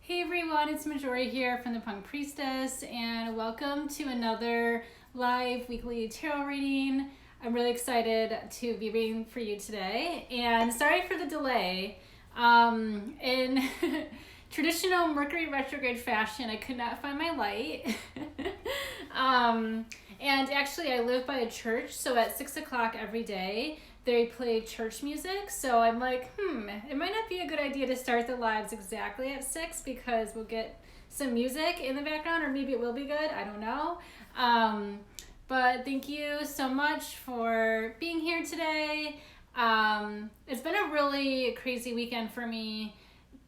Hey everyone, it's Majori here from the Punk Priestess, and welcome to another live weekly tarot reading. I'm really excited to be reading for you today, and sorry for the delay. In traditional Mercury Retrograde fashion, I could not find my light. And actually I live by a church, so at 6 o'clock every day, they play church music. So I'm like, it might not be a good idea to start the lives exactly at 6 because we'll get some music in the background, or maybe it will be good. I don't know. But thank you so much for being here today. It's been a really crazy weekend for me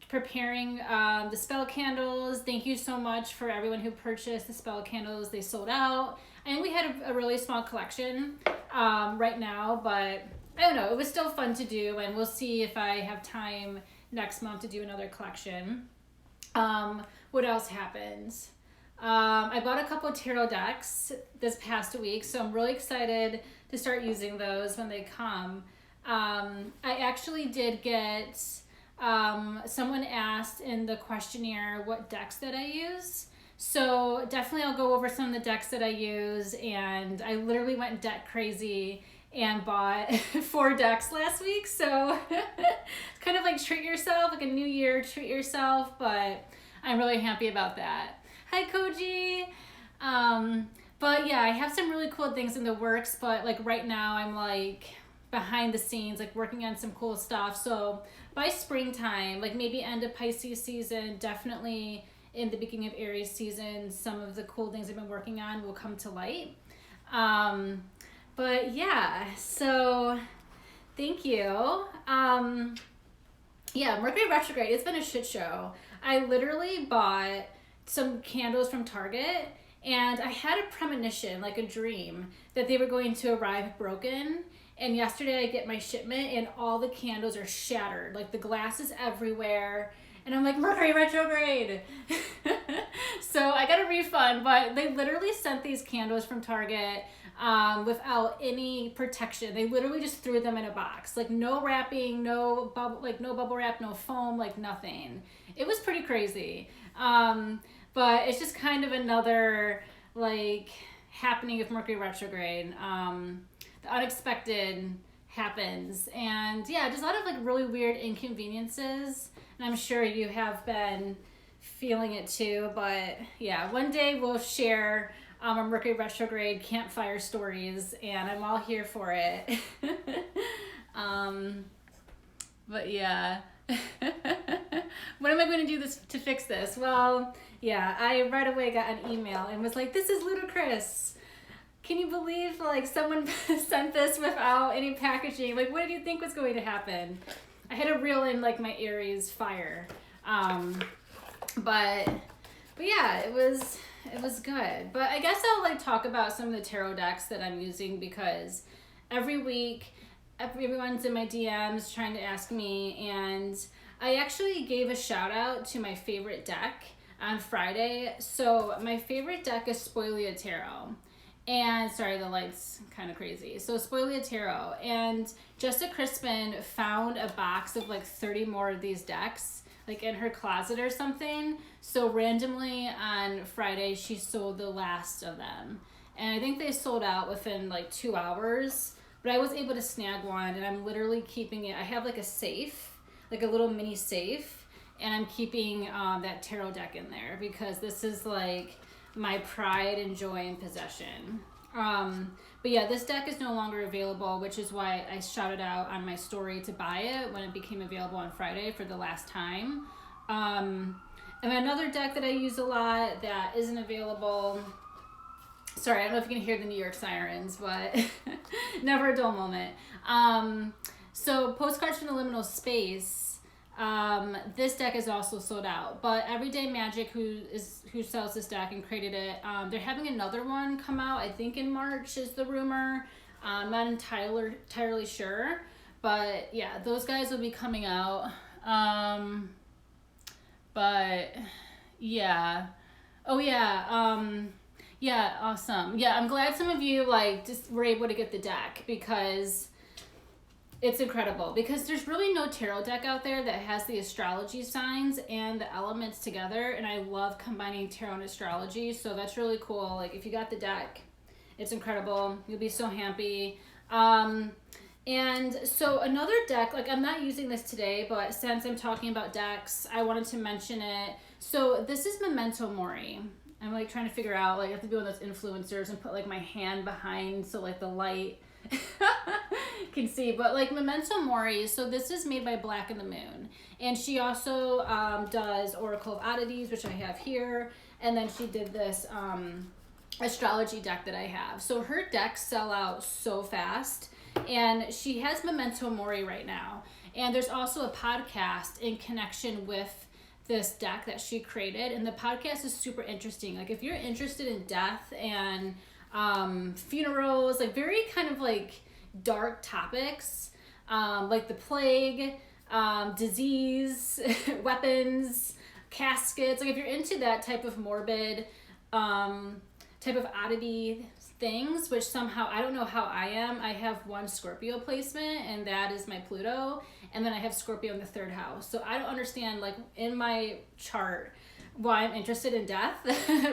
preparing the spell candles. Thank you so much for everyone who purchased the spell candles. They sold out. And we had a really small collection right now, but I don't know, it was still fun to do, and we'll see if I have time next month to do another collection. What else happened? I bought a couple of tarot decks this past week, so I'm really excited to start using those when they come. I actually did get, someone asked in the questionnaire what decks that I use. So definitely I'll go over some of the decks that I use, and I literally went deck crazy and bought 4 decks last week. So it's kind of like treat yourself, like a new year, treat yourself, but I'm really happy about that. Hi Koji. But yeah, I have some really cool things in the works, but like right now I'm like behind the scenes, like working on some cool stuff. So by springtime, like maybe end of Pisces season, definitely in the beginning of Aries season, some of the cool things I've been working on will come to light. But yeah, so thank you. Yeah, Mercury Retrograde, it's been a shit show. I literally bought some candles from Target, and I had a premonition, like a dream, that they were going to arrive broken. And yesterday I get my shipment and all the candles are shattered. Like the glass is everywhere. And I'm like, Mercury Retrograde. So I got a refund, but they literally sent these candles from Target without any protection. They literally just threw them in a box. Like no wrapping, no bubble wrap, no foam, like nothing. It was pretty crazy. But it's just kind of another like happening of Mercury Retrograde. The unexpected happens, and yeah, just a lot of like really weird inconveniences, and I'm sure you have been feeling it too. But yeah, one day we'll share our Mercury Retrograde campfire stories, and I'm all here for it. But yeah. What am I going to do to fix this? Well, yeah, I right away got an email and was like, this is ludicrous. Can you believe like someone sent this without any packaging? Like, what did you think was going to happen? I had to reel in like my Aries fire. But yeah, it was good. But I guess I'll like talk about some of the tarot decks that I'm using, because every week everyone's in my DMs trying to ask me, and I actually gave a shout out to my favorite deck on Friday. So my favorite deck is Spoilia Tarot. And sorry, the light's kind of crazy. So Spoilia Tarot, and Jessica Crispin found a box of like 30 more of these decks like in her closet or something. So randomly on Friday, she sold the last of them. And I think they sold out within like 2 hours, but I was able to snag one, and I'm literally keeping it. I have like a safe, like a little mini safe, and I'm keeping that tarot deck in there because this is like my pride and joy and possession. But yeah, this deck is no longer available, which is why I shouted out on my story to buy it when it became available on Friday for the last time. And another deck that I use a lot that isn't available, sorry, I don't know if you can hear the New York sirens, but never a dull moment. So Postcards from the Liminal Space, this deck is also sold out, but Everyday Magic, who sells this deck and created it, they're having another one come out, I think in March is the rumor. I'm not entirely sure, but yeah, those guys will be coming out. But yeah, oh yeah, yeah, awesome. Yeah, I'm glad some of you like just were able to get the deck, because It's incredible because there's really no tarot deck out there that has the astrology signs and the elements together, and I love combining tarot and astrology, so that's really cool. Like, if you got the deck, it's incredible. You'll be so happy. And so another deck, like, I'm not using this today, but since I'm talking about decks, I wanted to mention it. So this is Memento Mori. I'm like trying to figure out, like, I have to be one of those influencers and put like my hand behind so like the light can see. But like Memento Mori, so this is made by Black and the Moon, and she also does Oracle of Oddities, which I have here, and then she did this astrology deck that I have. So her decks sell out so fast, and she has Memento Mori right now, and there's also a podcast in connection with this deck that she created, and the podcast is super interesting. Like, if you're interested in death and funerals, like very kind of like dark topics, like the plague, disease, weapons, caskets, like if you're into that type of morbid type of oddity things, which somehow I don't know how I am. I have one Scorpio placement, and that is my Pluto, and then I have Scorpio in the 3rd house. So I don't understand, like, in my chart why I'm interested in death,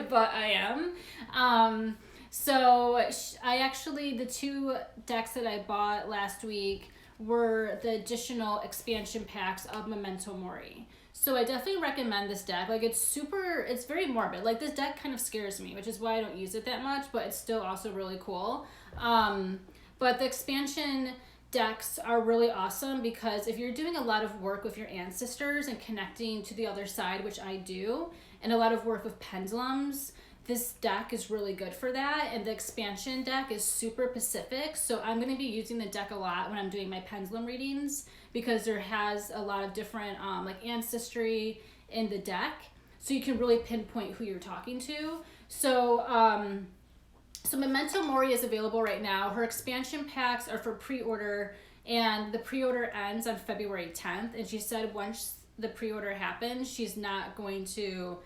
but I am. So I actually, the 2 decks that I bought last week were the additional expansion packs of Memento Mori. So I definitely recommend this deck. Like, it's very morbid. Like, this deck kind of scares me, which is why I don't use it that much, but it's still also really cool. But the expansion decks are really awesome because if you're doing a lot of work with your ancestors and connecting to the other side, which I do, and a lot of work with pendulums, this deck is really good for that. And the expansion deck is super Pacific, so I'm going to be using the deck a lot when I'm doing my pendulum readings, because there has a lot of different like ancestry in the deck, so you can really pinpoint who you're talking to. So so Memento Mori is available right now. Her expansion packs are for pre-order, and the pre-order ends on February 10th, and she said once the pre-order happens, she's not going to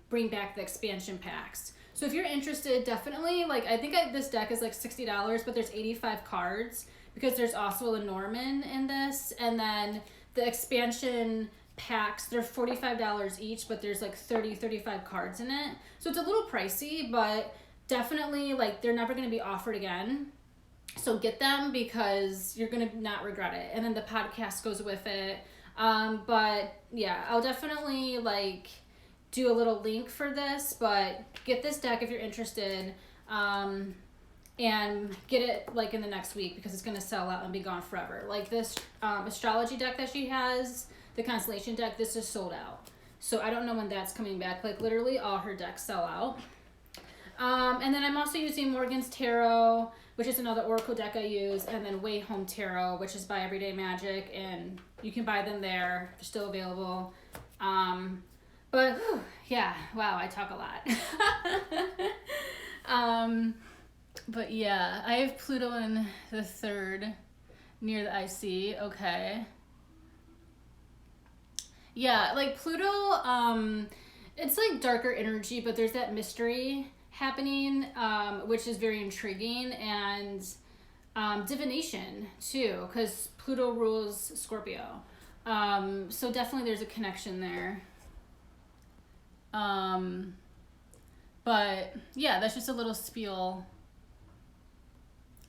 bring back the expansion packs. So if you're interested, definitely, like, I think this deck is like $60, but there's 85 cards because there's also a Lenormand in this, and then the expansion packs, they're $45 each, but there's like 35 cards in it, so it's a little pricey, but definitely, like, they're never going to be offered again, so get them because you're going to not regret it. And then the podcast goes with it. But yeah, I'll definitely like do a little link for this, but get this deck if you're interested, and get it like in the next week because it's going to sell out and be gone forever. Like this astrology deck that she has, the constellation deck, this is sold out, so I don't know when that's coming back. Like, literally all her decks sell out. And then I'm also using Morgan's Tarot, which is another Oracle deck I use, and then Way Home Tarot, which is by Everyday Magic, and you can buy them there. They're still available. But whew, yeah, wow, I talk a lot. But yeah, I have Pluto in the 3rd near the IC. Okay. Yeah, like Pluto, it's like darker energy, but there's that mystery happening, which is very intriguing, and divination too, because Pluto rules Scorpio. So definitely there's a connection there. But yeah, that's just a little spiel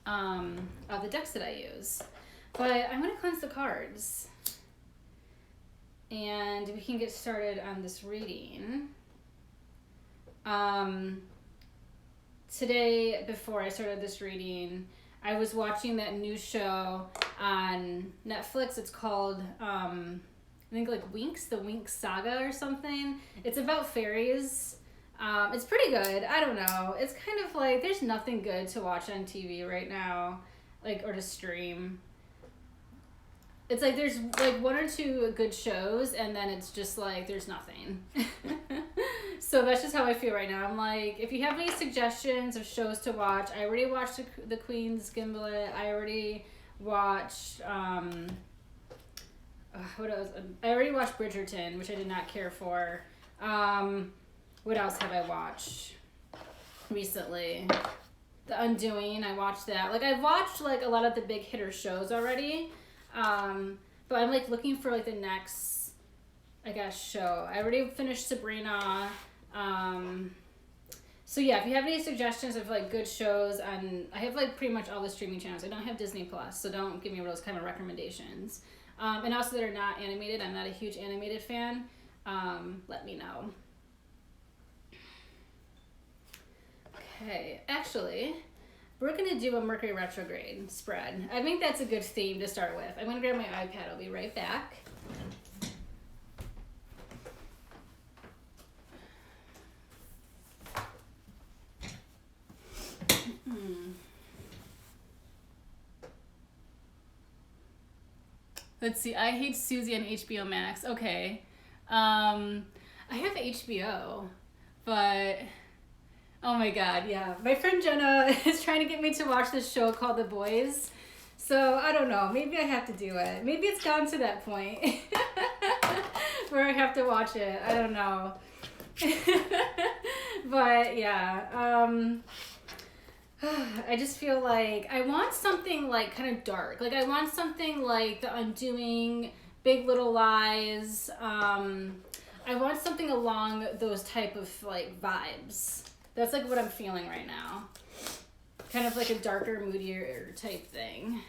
of the decks that I use. But I'm going to cleanse the cards, and we can get started on this reading. Today, before I started this reading, I was watching that new show on Netflix. It's called, I think, like Winx, the Winx Saga or something. It's about fairies. It's pretty good. I don't know. It's kind of like, there's nothing good to watch on TV right now, like, or to stream. It's like there's like 1 or 2 good shows, and then it's just like there's nothing. So that's just how I feel right now. I'm like, if you have any suggestions of shows to watch, I already watched The Queen's Gambit. I already watched what else? I already watched Bridgerton, which I did not care for. What else have I watched recently? The Undoing, I watched that. Like, I've watched, like, a lot of the big hitter shows already. But I'm, like, looking for, like, the next, I guess, show. I already finished Sabrina. So, yeah, if you have any suggestions of, like, good shows, I have, like, pretty much all the streaming channels. I don't have Disney Plus, so don't give me those kind of recommendations. And also that are not animated. I'm not a huge animated fan. Let me know. Okay, actually, we're going to do a Mercury Retrograde spread. I think that's a good theme to start with. I'm going to grab my iPad. I'll be right back. Let's see. I Hate Susie on HBO Max. Okay. I have HBO, but oh my god, yeah. My friend Jenna is trying to get me to watch this show called The Boys. So I don't know. Maybe I have to do it. Maybe it's gotten to that point where I have to watch it. I don't know. But yeah. I just feel like I want something like kind of dark. Like I want something like The Undoing, Big Little Lies. I want something along those type of like vibes. That's like what I'm feeling right now. Kind of like a darker, moodier type thing.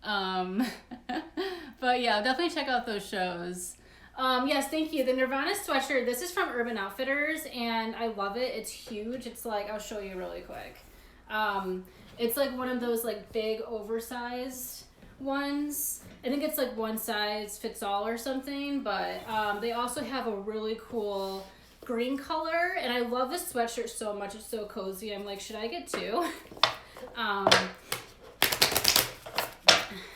But yeah, definitely check out those shows. Yes, thank you. The Nirvana sweatshirt, this is from Urban Outfitters, and I love it. It's huge. It's like, I'll show you really quick. It's like one of those like big oversized ones. I think it's like one size fits all or something, but they also have a really cool green color, and I love this sweatshirt so much. It's so cozy. I'm like, should I get two?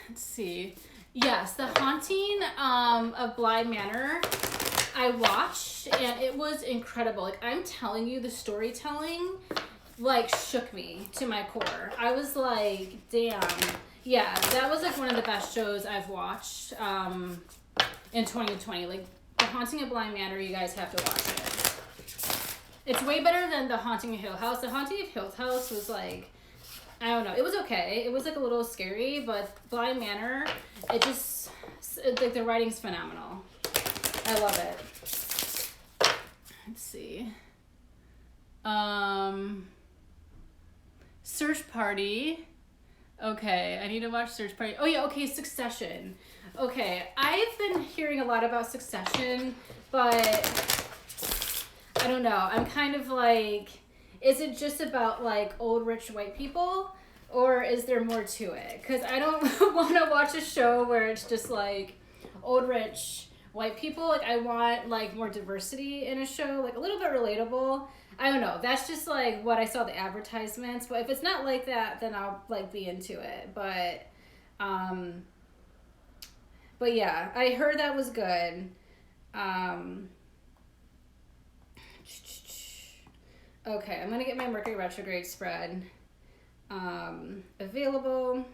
Let's see. Yes, The Haunting of Bly Manor I watched, and it was incredible. Like, I'm telling you, the storytelling, like, shook me to my core. I was like, damn. Yeah, that was, like, one of the best shows I've watched in 2020. Like, The Haunting of Bly Manor, you guys have to watch it. It's way better than The Haunting of Hill House. The Haunting of Hill House was, like, I don't know. It was okay. It was like a little scary, but Bly Manor, like the writing's phenomenal. I love it. Let's see. Search Party. Okay, I need to watch Search Party. Oh yeah, okay, Succession. Okay, I've been hearing a lot about Succession, but I don't know. I'm kind of like, is it just about like old rich white people, or is there more to it? Because I don't want to watch a show where it's just like old rich white people. Like I want like more diversity in a show, like a little bit relatable. I don't know. That's just like what I saw the advertisements. But if it's not like that, then I'll like be into it. But yeah, I heard that was good. Okay, I'm gonna get my Mercury Retrograde spread available.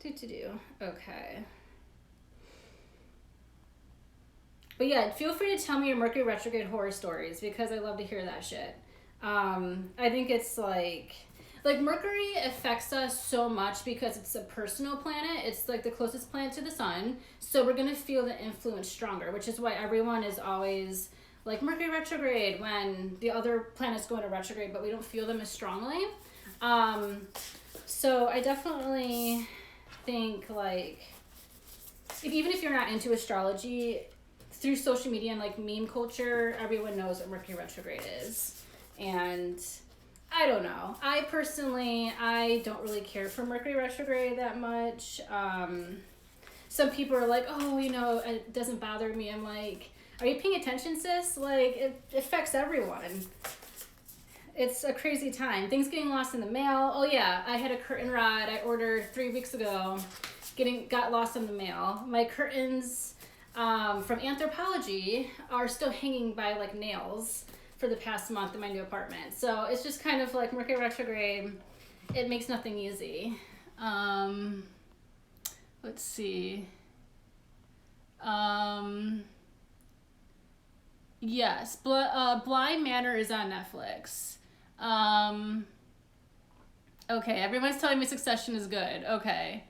Okay. But yeah, feel free to tell me your Mercury Retrograde horror stories because I love to hear that shit. I think it's like Mercury affects us so much because it's a personal planet. It's like the closest planet to the sun. So we're gonna feel the influence stronger, which is why everyone is always like Mercury retrograde when the other planets go into retrograde, but we don't feel them as strongly. So I definitely think like, even if you're not into astrology, through social media and like meme culture, everyone knows what Mercury retrograde is. And I don't know. I don't really care for Mercury retrograde that much. Some people are like, oh, it doesn't bother me. I'm like, are you paying attention, sis? Like, it affects everyone. It's a crazy time. Things getting lost in the mail. Oh yeah, I had a curtain rod I ordered 3 weeks ago. Got lost in the mail. My curtains from Anthropology are still hanging by like nails for the past month in my new apartment. So it's just kind of like Mercury retrograde. It makes nothing easy. Let's see. Yes, Blind Manor is on Netflix. Okay, everyone's telling me Succession is good. Okay.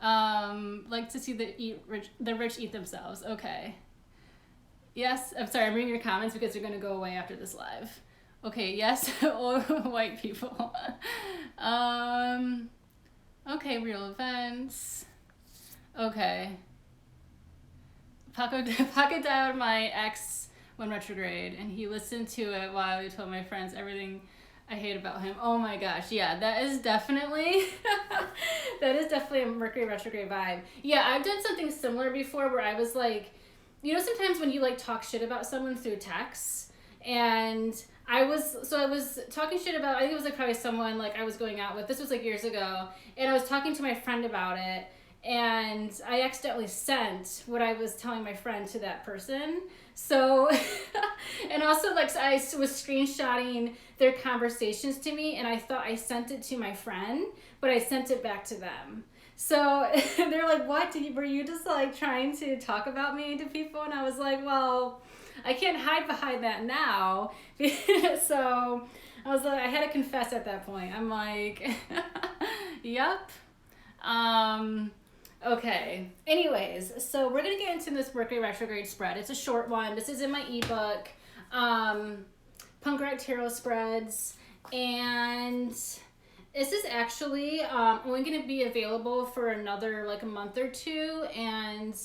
Like to see the rich eat themselves. Okay. Yes, I'm sorry, I'm reading your comments because they're going to go away after this live. Okay, yes, all white people. Okay, real events. Okay. Paco dialed my ex when retrograde, and he listened to it while he told my friends everything I hate about him. Oh my gosh, yeah, that is definitely a Mercury retrograde vibe. Yeah, I've done something similar before where I was like, you know, sometimes when you like talk shit about someone through text, and I was talking shit about, I think it was like probably someone like I was going out with. This was like years ago, and I was talking to my friend about it, and I accidentally sent what I was telling my friend to that person. So, and also like I was screenshotting their conversations to me, and I thought I sent it to my friend, but I sent it back to them. So they're like, what? Were you just like trying to talk about me to people? And I was like, well, I can't hide behind that now. So I was like, I had to confess at that point. I'm like, yep. Okay. Anyways, so we're going to get into this Mercury retrograde spread. It's a short one. This is in my ebook, Punk Rock Tarot Spreads. And this is actually only going to be available for another like a month or two. And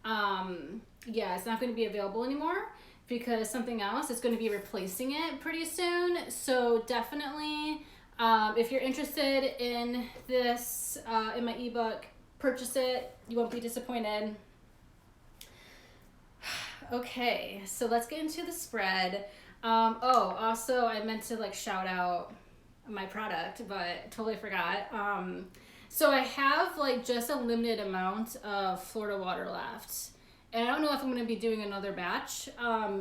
yeah, it's not going to be available anymore because something else is going to be replacing it pretty soon. So definitely, if you're interested in this, in my ebook, purchase it. You won't be disappointed. Okay, so let's get into the spread. Also, I meant to like shout out my product, but totally forgot. So I have like just a limited amount of Florida water left. And I don't know if I'm going to be doing another batch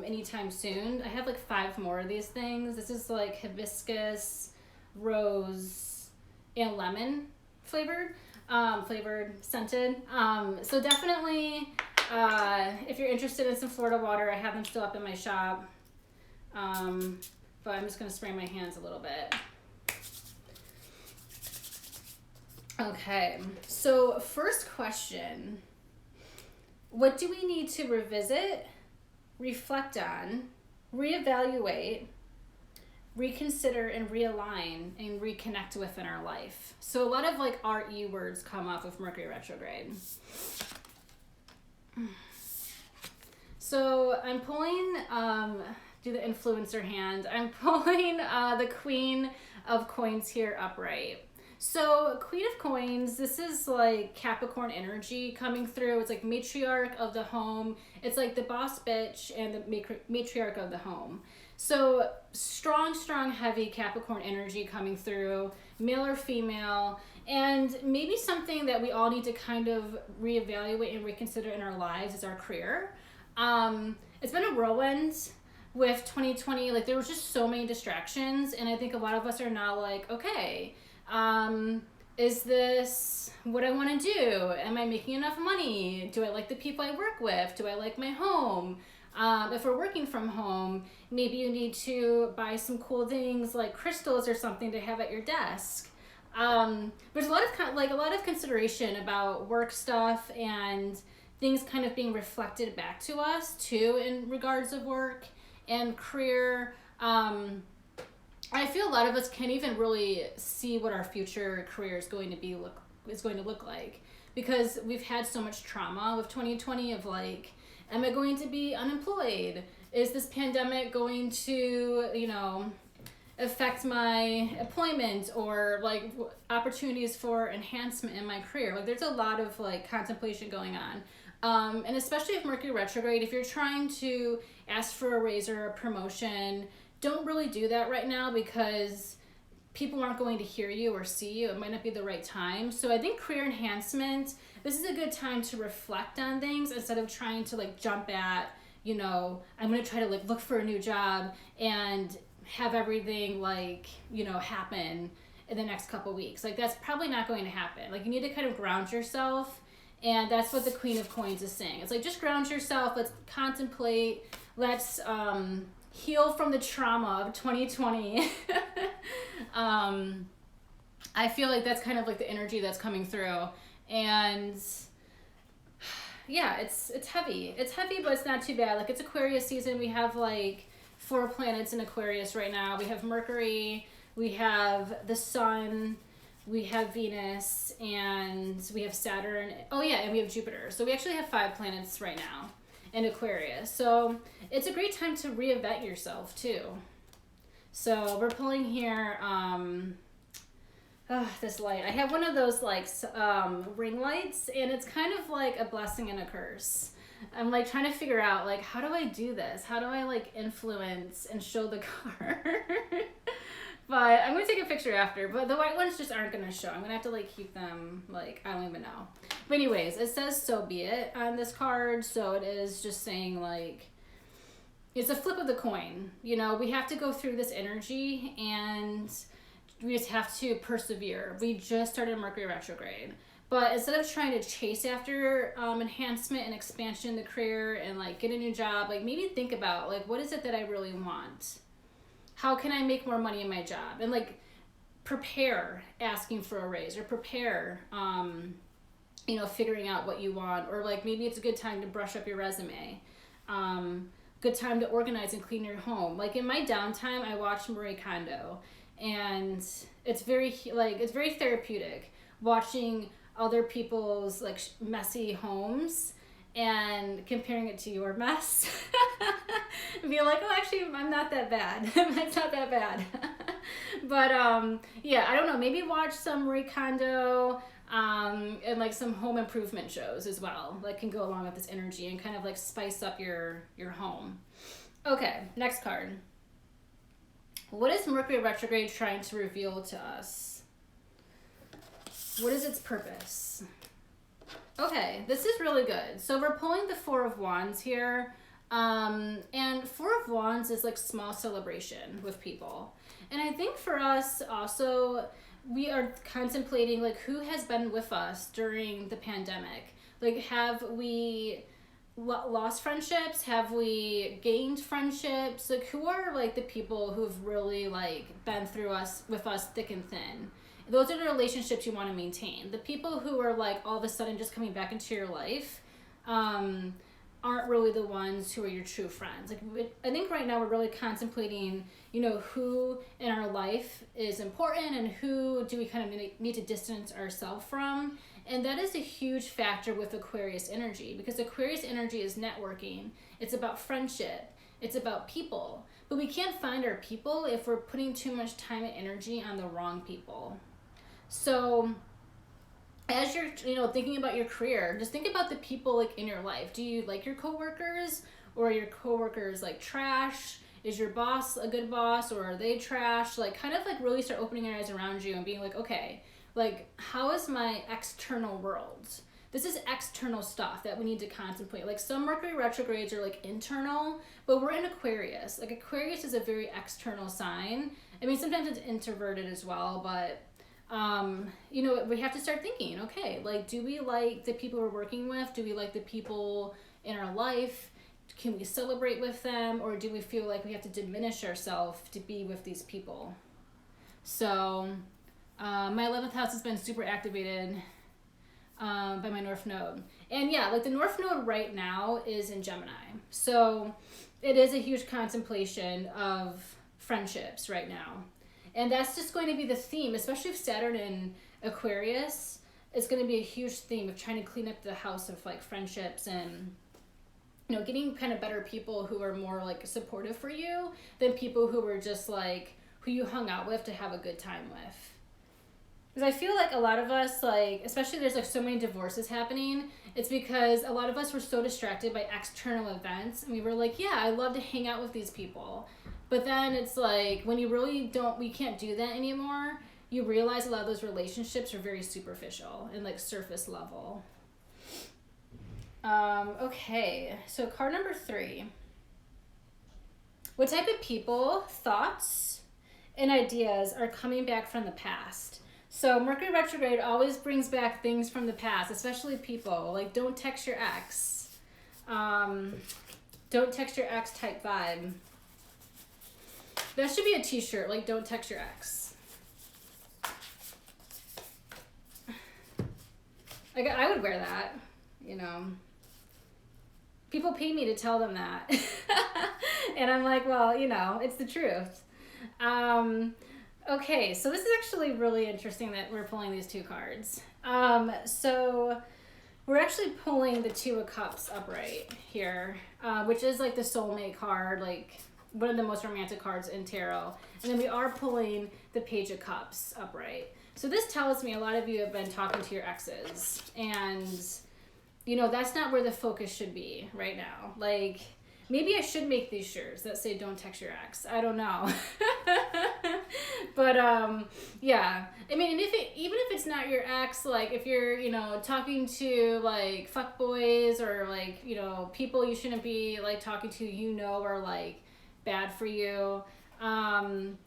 anytime soon. I have like 5 more of these things. This is like hibiscus, rose, and lemon flavored. Scented. So definitely, if you're interested in some Florida water, I have them still up in my shop. But I'm just going to spray my hands a little bit. Okay, so first question. What do we need to revisit, reflect on, reevaluate, reconsider, and realign and reconnect with in our life? So a lot of like RE words come off of Mercury retrograde. So I'm pulling, do the influencer hand. I'm pulling the Queen of Coins here upright. So Queen of Coins, this is like Capricorn energy coming through. It's like matriarch of the home. It's like the boss bitch and the matriarch of the home. So strong, heavy Capricorn energy coming through, male or female, and maybe something that we all need to kind of reevaluate and reconsider in our lives is our career. It's been a whirlwind with 2020. Like there was just so many distractions, and I think a lot of us are now like, okay, is this what I want to do? Am I making enough money? Do I like the people I work with? Do I like my home? If we're working from home, maybe you need to buy some cool things like crystals or something to have at your desk. There's a lot of consideration about work stuff and things kind of being reflected back to us too in regards of work and career. I feel a lot of us can't even really see what our future career is going to look like because we've had so much trauma with 2020 of like, am I going to be unemployed? Is this pandemic going to, affect my employment or like opportunities for enhancement in my career? Like there's a lot of like contemplation going on. And especially with Mercury retrograde, if you're trying to ask for a raise or a promotion, don't really do that right now because people aren't going to hear you or see you. It might not be the right time. So I think career enhancement, this is a good time to reflect on things instead of trying to like jump at, I'm going to try to like look for a new job and have everything like, happen in the next couple weeks. Like that's probably not going to happen. Like you need to kind of ground yourself. And that's what the Queen of Coins is saying. It's like, just ground yourself. Let's contemplate. Let's heal from the trauma of 2020. I feel like that's kind of like the energy that's coming through. And yeah, it's heavy. It's heavy, but it's not too bad. Like, it's Aquarius season. We have like 4 planets in Aquarius right now. We have Mercury, we have the Sun, we have Venus, and we have Saturn. Oh yeah, and we have Jupiter. So we actually have 5 planets right now in Aquarius. So it's a great time to reinvent yourself too. So we're pulling here, this light. I have one of those like ring lights, and it's kind of like a blessing and a curse. I'm like trying to figure out like, how do I do this? How do I like influence and show the card? But I'm gonna take a picture after. But the white ones just aren't gonna show. I'm gonna have to like keep them like, I don't even know. But anyways, it says "so be it" on this card, so it is just saying like, it's a flip of the coin. You know, we have to go through this energy, and we just have to persevere. We just started Mercury Retrograde. But instead of trying to chase after enhancement and expansion in the career and like get a new job, like maybe think about like, what is it that I really want? How can I make more money in my job? And like prepare asking for a raise, or prepare, you know, figuring out what you want. Or like maybe it's a good time to brush up your resume. Good time to organize and clean your home. Like in my downtime, I watch Marie Kondo, and it's very therapeutic watching other people's like messy homes and comparing it to your mess. And be like, oh, actually I'm not that bad. It's not that bad. But yeah, I don't know, maybe watch some Marie Kondo and like some home improvement shows as well, like can go along with this energy and kind of like spice up your home. Okay, next card. What is Mercury retrograde trying to reveal to us? What is its purpose? Okay, this is really good. So we're pulling the 4 of Wands here. And 4 of Wands is like small celebration with people. And I think for us also, we are contemplating like who has been with us during the pandemic. Like, have we lost friendships? Have we gained friendships? Like, who are like the people who've really like been through us with us thick and thin? Those are the relationships you want to maintain. The people who are like all of a sudden just coming back into your life aren't really the ones who are your true friends. Like, I think right now we're really contemplating, you know, who in our life is important and who do we kind of need to distance ourselves from. And that is a huge factor with Aquarius energy, because Aquarius energy is networking. It's about friendship. It's about people. But we can't find our people if we're putting too much time and energy on the wrong people. So as you're, you know, thinking about your career, just think about the people like in your life. Do you like your coworkers, or are your coworkers like trash? Is your boss a good boss, or are they trash? Like, kind of like really start opening your eyes around you and being like, okay, like, how is my external world? This is external stuff that we need to contemplate. Like, some Mercury retrogrades are like internal, but we're in Aquarius. Like, Aquarius is a very external sign. I mean, sometimes it's introverted as well, but you know, we have to start thinking, okay, like, do we like the people we're working with? Do we like the people in our life? Can we celebrate with them? Or do we feel like we have to diminish ourselves to be with these people? So my 11th house has been super activated by my North Node. And yeah, like the North Node right now is in Gemini. So it is a huge contemplation of friendships right now. And that's just going to be the theme, especially if Saturn in Aquarius, it's going to be a huge theme of trying to clean up the house of like friendships and, you know, getting kind of better people who are more like supportive for you than people who were just like, who you hung out with to have a good time with. Because I feel like a lot of us, like, especially there's like so many divorces happening, it's because a lot of us were so distracted by external events, and we were like, yeah, I love to hang out with these people. But then it's like, when you really we can't do that anymore, you realize a lot of those relationships are very superficial and like surface level. Okay, so card number 3. What type of people, thoughts, and ideas are coming back from the past? So Mercury retrograde always brings back things from the past, especially people. Like, don't text your ex. Don't text your ex type vibe. That should be a t-shirt, like don't text your ex. Like I would wear that, you know. People pay me to tell them that. And I'm like, well, you know, it's the truth. Okay, so this is actually really interesting that we're pulling these two cards. So we're actually pulling the Two of Cups upright here, which is like the soulmate card, like one of the most romantic cards in tarot. And then we are pulling the Page of Cups upright. So this tells me a lot of you have been talking to your exes, and you know, that's not where the focus should be right now. Like, maybe I should make these shirts that say don't text your ex. I don't know. But yeah. I mean, and even if it's not your ex, like if you're, you know, talking to like fuckboys or like, you know, people you shouldn't be like talking to, you know, are like bad for you. And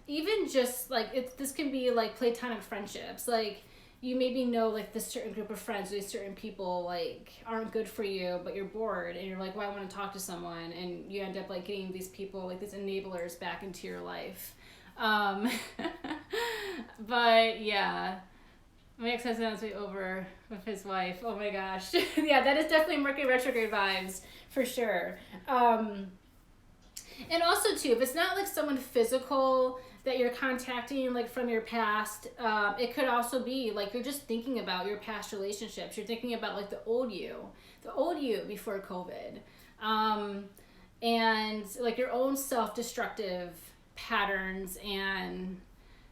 even just like this can be like platonic friendships. Like you maybe know like this certain group of friends, these certain people like aren't good for you, but you're bored and you're like, well, I want to talk to someone, and you end up like getting these people, like these enablers back into your life. But yeah, my ex-husband has me over with his wife. Oh my gosh. Yeah, that is definitely Mercury retrograde vibes for sure. And also too, if it's not like someone physical that you're contacting like from your past, it could also be like you're just thinking about your past relationships. You're thinking about like the old you before COVID, and like your own self-destructive patterns. And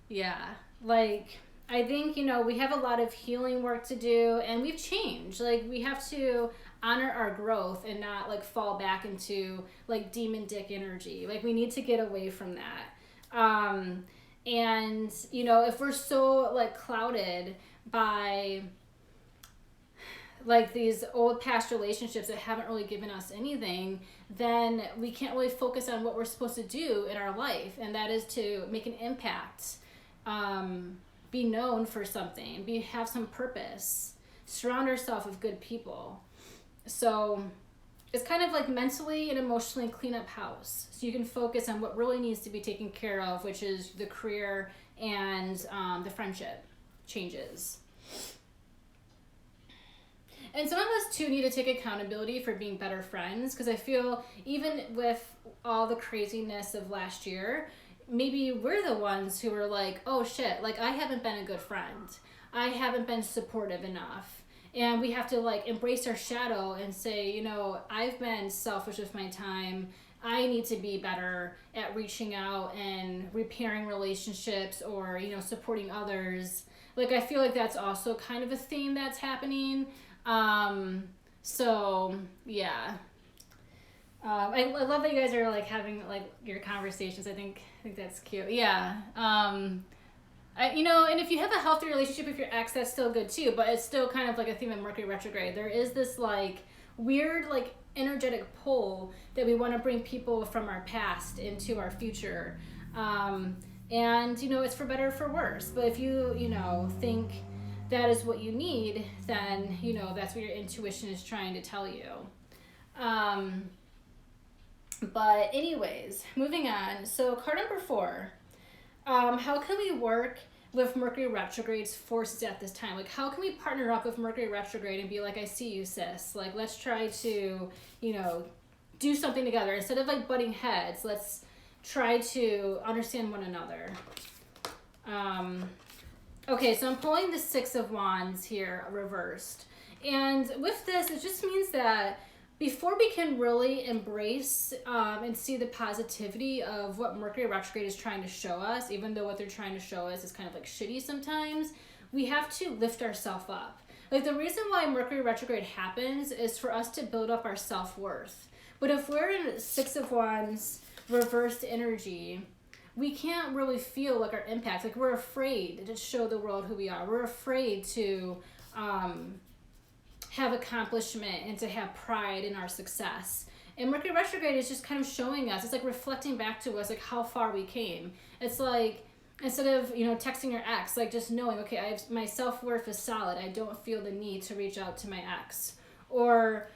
yeah, like I think, you know, we have a lot of healing work to do, and we've changed. Like we have to honor our growth and not like fall back into like demon dick energy. Like we need to get away from that. And you know, if we're so like clouded by like these old past relationships that haven't really given us anything, then we can't really focus on what we're supposed to do in our life, and that is to make an impact, be known for something, have some purpose, surround ourselves with good people. So it's kind of like mentally and emotionally clean up house, so you can focus on what really needs to be taken care of, which is the career and the friendship changes. And some of us too need to take accountability for being better friends, because I feel even with all the craziness of last year, maybe we're the ones who are like, oh shit, like I haven't been a good friend, I haven't been supportive enough. And we have to like embrace our shadow and say, you know, I've been selfish with my time. I need to be better at reaching out and repairing relationships, or, you know, supporting others. Like I feel like that's also kind of a theme that's happening. So yeah. I love that you guys are like having like your conversations. I think that's cute. Yeah. You know, and if you have a healthy relationship with your ex, that's still good too, but it's still kind of like a theme of Mercury retrograde. There is this like weird like energetic pull that we want to bring people from our past into our future. And you know, it's for better or for worse. But if you know, think that is what you need, then you know that's what your intuition is trying to tell you. But anyways, moving on. So card number 4. How can we work with Mercury retrograde's forces at this time? Like, how can we partner up with Mercury retrograde and be like, I see you, sis. Like, let's try to, you know, do something together. Instead of like butting heads, let's try to understand one another. Okay, so I'm pulling the 6 of Wands here reversed. And with this, it just means that before we can really embrace and see the positivity of what Mercury retrograde is trying to show us, even though what they're trying to show us is kind of like shitty sometimes, we have to lift ourselves up. Like the reason why Mercury retrograde happens is for us to build up our self-worth. But if we're in 6 of Wands reversed energy, we can't really feel like our impact. Like we're afraid to show the world who we are. We're afraid to have accomplishment and to have pride in our success. And Mercury retrograde is just kind of showing us, it's like reflecting back to us like how far we came. It's like instead of, you know, texting your ex, like just knowing, okay, my self-worth is solid. I don't feel the need to reach out to my ex. Or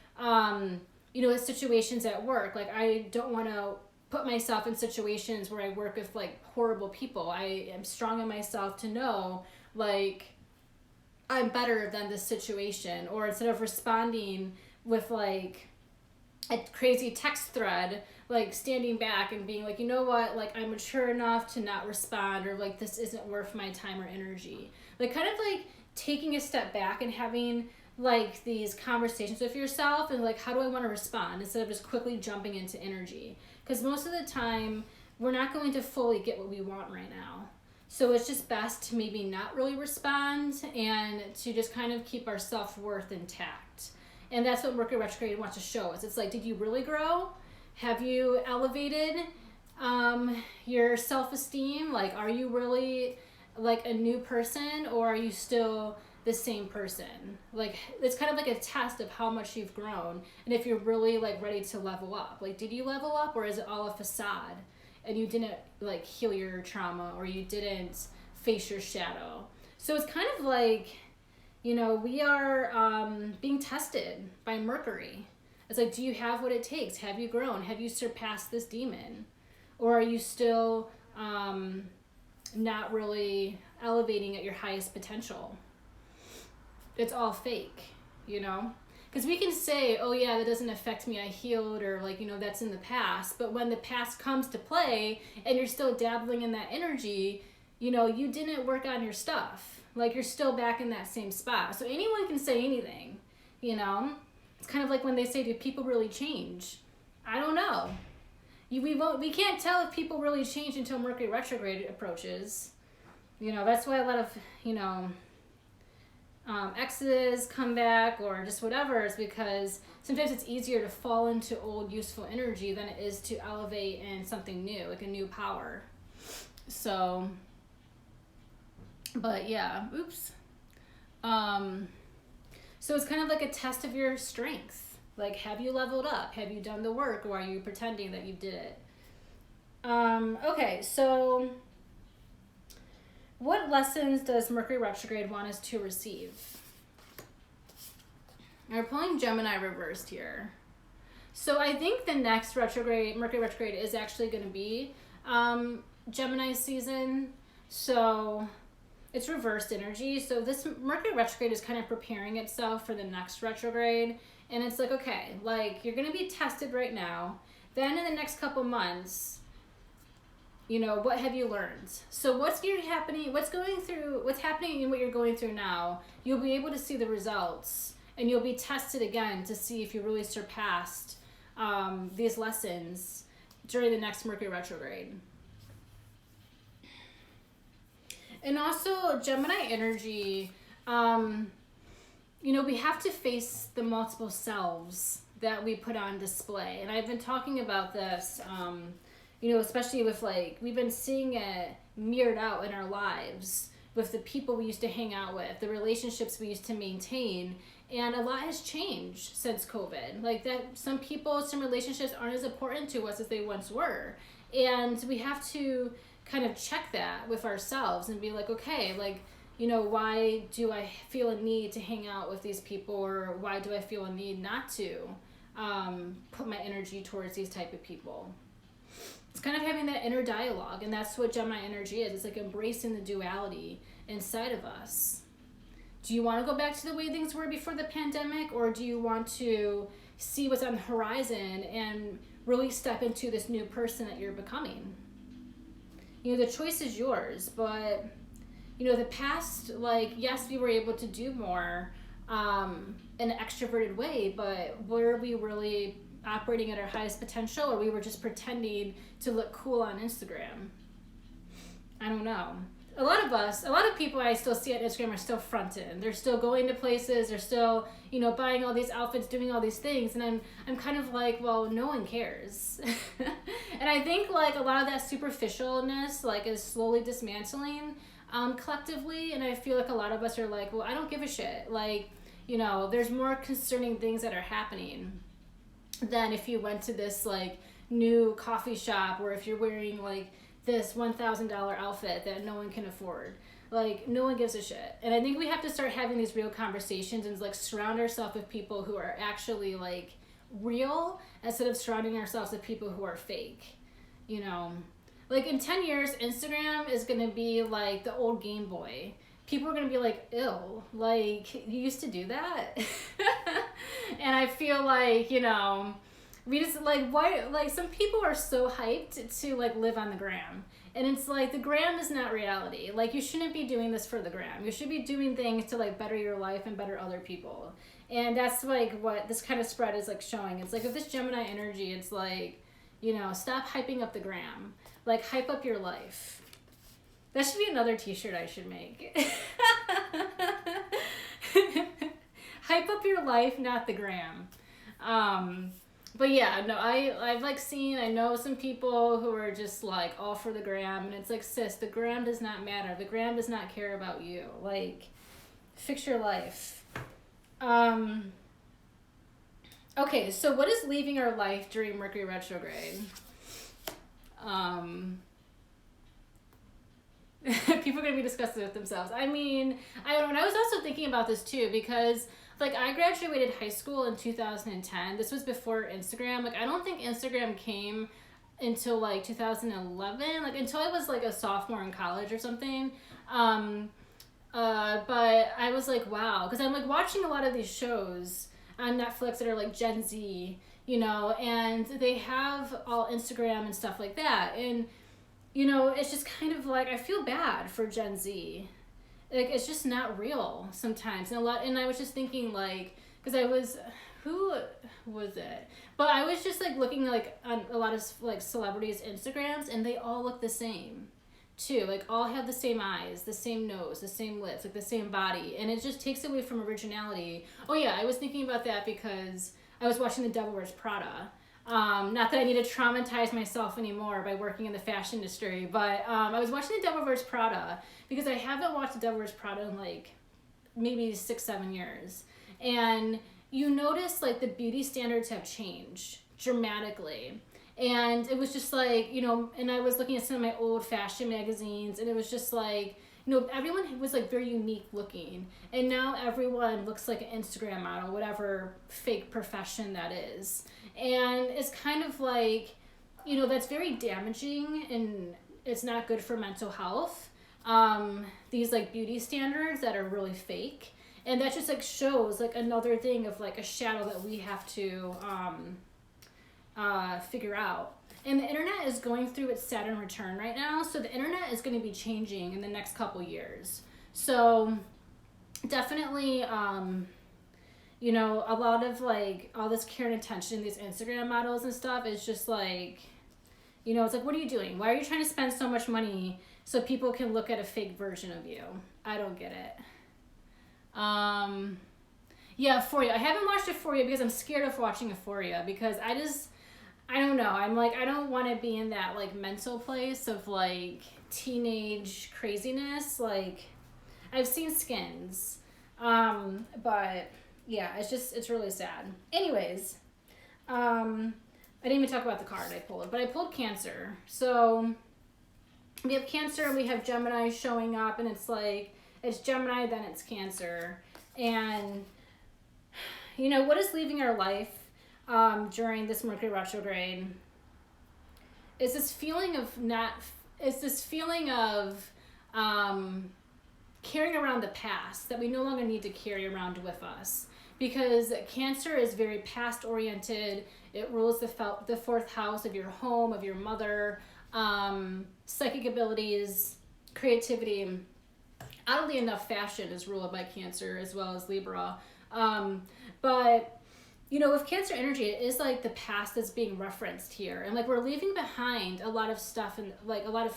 situations at work. Like, I don't want to put myself in situations where I work with like horrible people. I am strong in myself to know, like, I'm better than this situation. Or instead of responding with like a crazy text thread, like standing back and being like, you know what, like, I'm mature enough to not respond, or like, this isn't worth my time or energy. Like, kind of like taking a step back and having like these conversations with yourself and like, how do I want to respond, instead of just quickly jumping into energy. Because most of the time we're not going to fully get what we want right now. So it's just best to maybe not really respond and to just kind of keep our self-worth intact. And that's what Mercury Retrograde wants to show us. It's like, did you really grow? Have you elevated your self-esteem? Like, are you really like a new person, or are you still the same person? Like, it's kind of like a test of how much you've grown, and if you're really like ready to level up. Like, did you level up, or is it all a facade and you didn't like heal your trauma, or you didn't face your shadow? So it's kind of like, we are being tested by Mercury. It's like, do you have what it takes? Have you grown? Have you surpassed this demon? Or are you still not really elevating at your highest potential? It's all fake, Because we can say, oh yeah, that doesn't affect me, I healed, or like, that's in the past. But when the past comes to play and you're still dabbling in that energy, you didn't work on your stuff. Like, you're still back in that same spot. So anyone can say anything, It's kind of like when they say, do people really change? I don't know. We can't tell if people really change until Mercury retrograde approaches. That's why a lot of, exes come back, or just whatever, is because sometimes it's easier to fall into old useful energy than it is to elevate in something new, like a new power. So, but yeah, oops. So it's kind of like a test of your strength. Like, have you leveled up? Have you done the work, or are you pretending that you did it? Okay, so what lessons does Mercury retrograde want us to receive? We're pulling Gemini reversed here. So I think the next Mercury retrograde is actually going to be Gemini season. So it's reversed energy. So this Mercury retrograde is kind of preparing itself for the next retrograde. And it's like, okay, like, you're going to be tested right now. Then in the next couple months, what have you learned? So what's happening in what you're going through now, you'll be able to see the results, and you'll be tested again to see if you really surpassed these lessons during the next Mercury retrograde. And also Gemini energy, we have to face the multiple selves that we put on display. And I've been talking about this, especially with we've been seeing it mirrored out in our lives with the people we used to hang out with, the relationships we used to maintain. And a lot has changed since COVID. Like, that some relationships aren't as important to us as they once were. And we have to kind of check that with ourselves and be like, okay, why do I feel a need to hang out with these people, or why do I feel a need not to put my energy towards these type of people? It's kind of having that inner dialogue, and that's what Gemini energy is. It's like embracing the duality inside of us. Do you want to go back to the way things were before the pandemic, or do you want to see what's on the horizon and really step into this new person that you're becoming? The choice is yours, but the past, yes, we were able to do more in an extroverted way, but were we really operating at our highest potential, or we were just pretending to look cool on Instagram? I don't know. A lot of people I still see on Instagram are still fronting. They're still going to places. They're still, buying all these outfits, doing all these things. And I'm kind of like, well, no one cares. And I think a lot of that superficialness is slowly dismantling collectively. And I feel like a lot of us are like, well, I don't give a shit. There's more concerning things that are happening than if you went to this new coffee shop, or if you're wearing this $1,000 outfit that no one can afford. No one gives a shit. And I think we have to start having these real conversations and surround ourselves with people who are actually real instead of surrounding ourselves with people who are fake, you know. Like in 10 years, Instagram is going to be like the old Game Boy. People are going to be like, ew, like, you used to do that? And I feel like, you know, we just, like, why, like, some people are so hyped to, like, live on the gram. And it's like, the gram is not reality. Like, you shouldn't be doing this for the gram. You should be doing things to, like, better your life and better other people. And that's, like, what this kind of spread is, like, showing. It's like, with this Gemini energy, it's like, you know, stop hyping up the gram. Like, hype up your life. That should be another t-shirt I should make. Hype up your life, not the gram. But yeah, no, I've like seen, I know some people who are just like all for the gram, and it's like, sis, the gram does not matter. The gram does not care about you. Like, fix your life. Okay, so what is leaving our life during Mercury retrograde? People are going to be disgusted with themselves. I mean, I don't know. And I was also thinking about this too, because like I graduated high school in 2010. This was before Instagram. Like I don't think Instagram came until like 2011, like until I was like a sophomore in college or something. But I was like, wow, because I'm like watching a lot of these shows on Netflix that are like Gen Z, you know, and they have all Instagram and stuff like that. And you know, it's just kind of like, I feel bad for Gen Z. Like, it's just not real sometimes. And I was just thinking, like, because who was it? But I was just, like, looking, like, on a lot of, like, celebrities' Instagrams, and they all look the same, too. Like, all have the same eyes, the same nose, the same lips, like, the same body. And it just takes away from originality. Oh, yeah, I was thinking about that because I was watching The Devil Wears Prada. Not that I need to traumatize myself anymore by working in the fashion industry, but I was watching The Devil Wears Prada because I haven't watched The Devil Wears Prada in like maybe 6-7 years. And you notice like the beauty standards have changed dramatically. And it was just like, you know, and I was looking at some of my old fashion magazines, and it was just like, you know, everyone was like very unique looking. And now everyone looks like an Instagram model, whatever fake profession that is. And it's kind of like, you know, that's very damaging, and it's not good for mental health. These like beauty standards that are really fake. And that just like shows like another thing of like a shadow that we have to figure out. And the internet is going through its Saturn return right now. So the internet is going to be changing in the next couple years. So definitely, you know, a lot of like all this care and attention, these Instagram models and stuff is just like, you know, it's like, what are you doing? Why are you trying to spend so much money so people can look at a fake version of you? I don't get it. Yeah, Euphoria. I haven't watched Euphoria because I'm scared of watching Euphoria because I don't know. I'm like, I don't want to be in that like mental place of like teenage craziness. Like I've seen Skins. But yeah, it's really sad. Anyways, I didn't even talk about the card I pulled, but I pulled Cancer. So we have Cancer and we have Gemini showing up, and it's like, it's Gemini, then it's Cancer. And, you know, what is leaving our life during this Mercury retrograde is this feeling of carrying around the past that we no longer need to carry around with us, because Cancer is very past oriented. It rules the fourth house of your home, of your mother, psychic abilities, creativity. Oddly enough, fashion is ruled by Cancer as well as Libra. But you know, with Cancer energy, it is like the past that's being referenced here, and like we're leaving behind a lot of stuff and like a lot of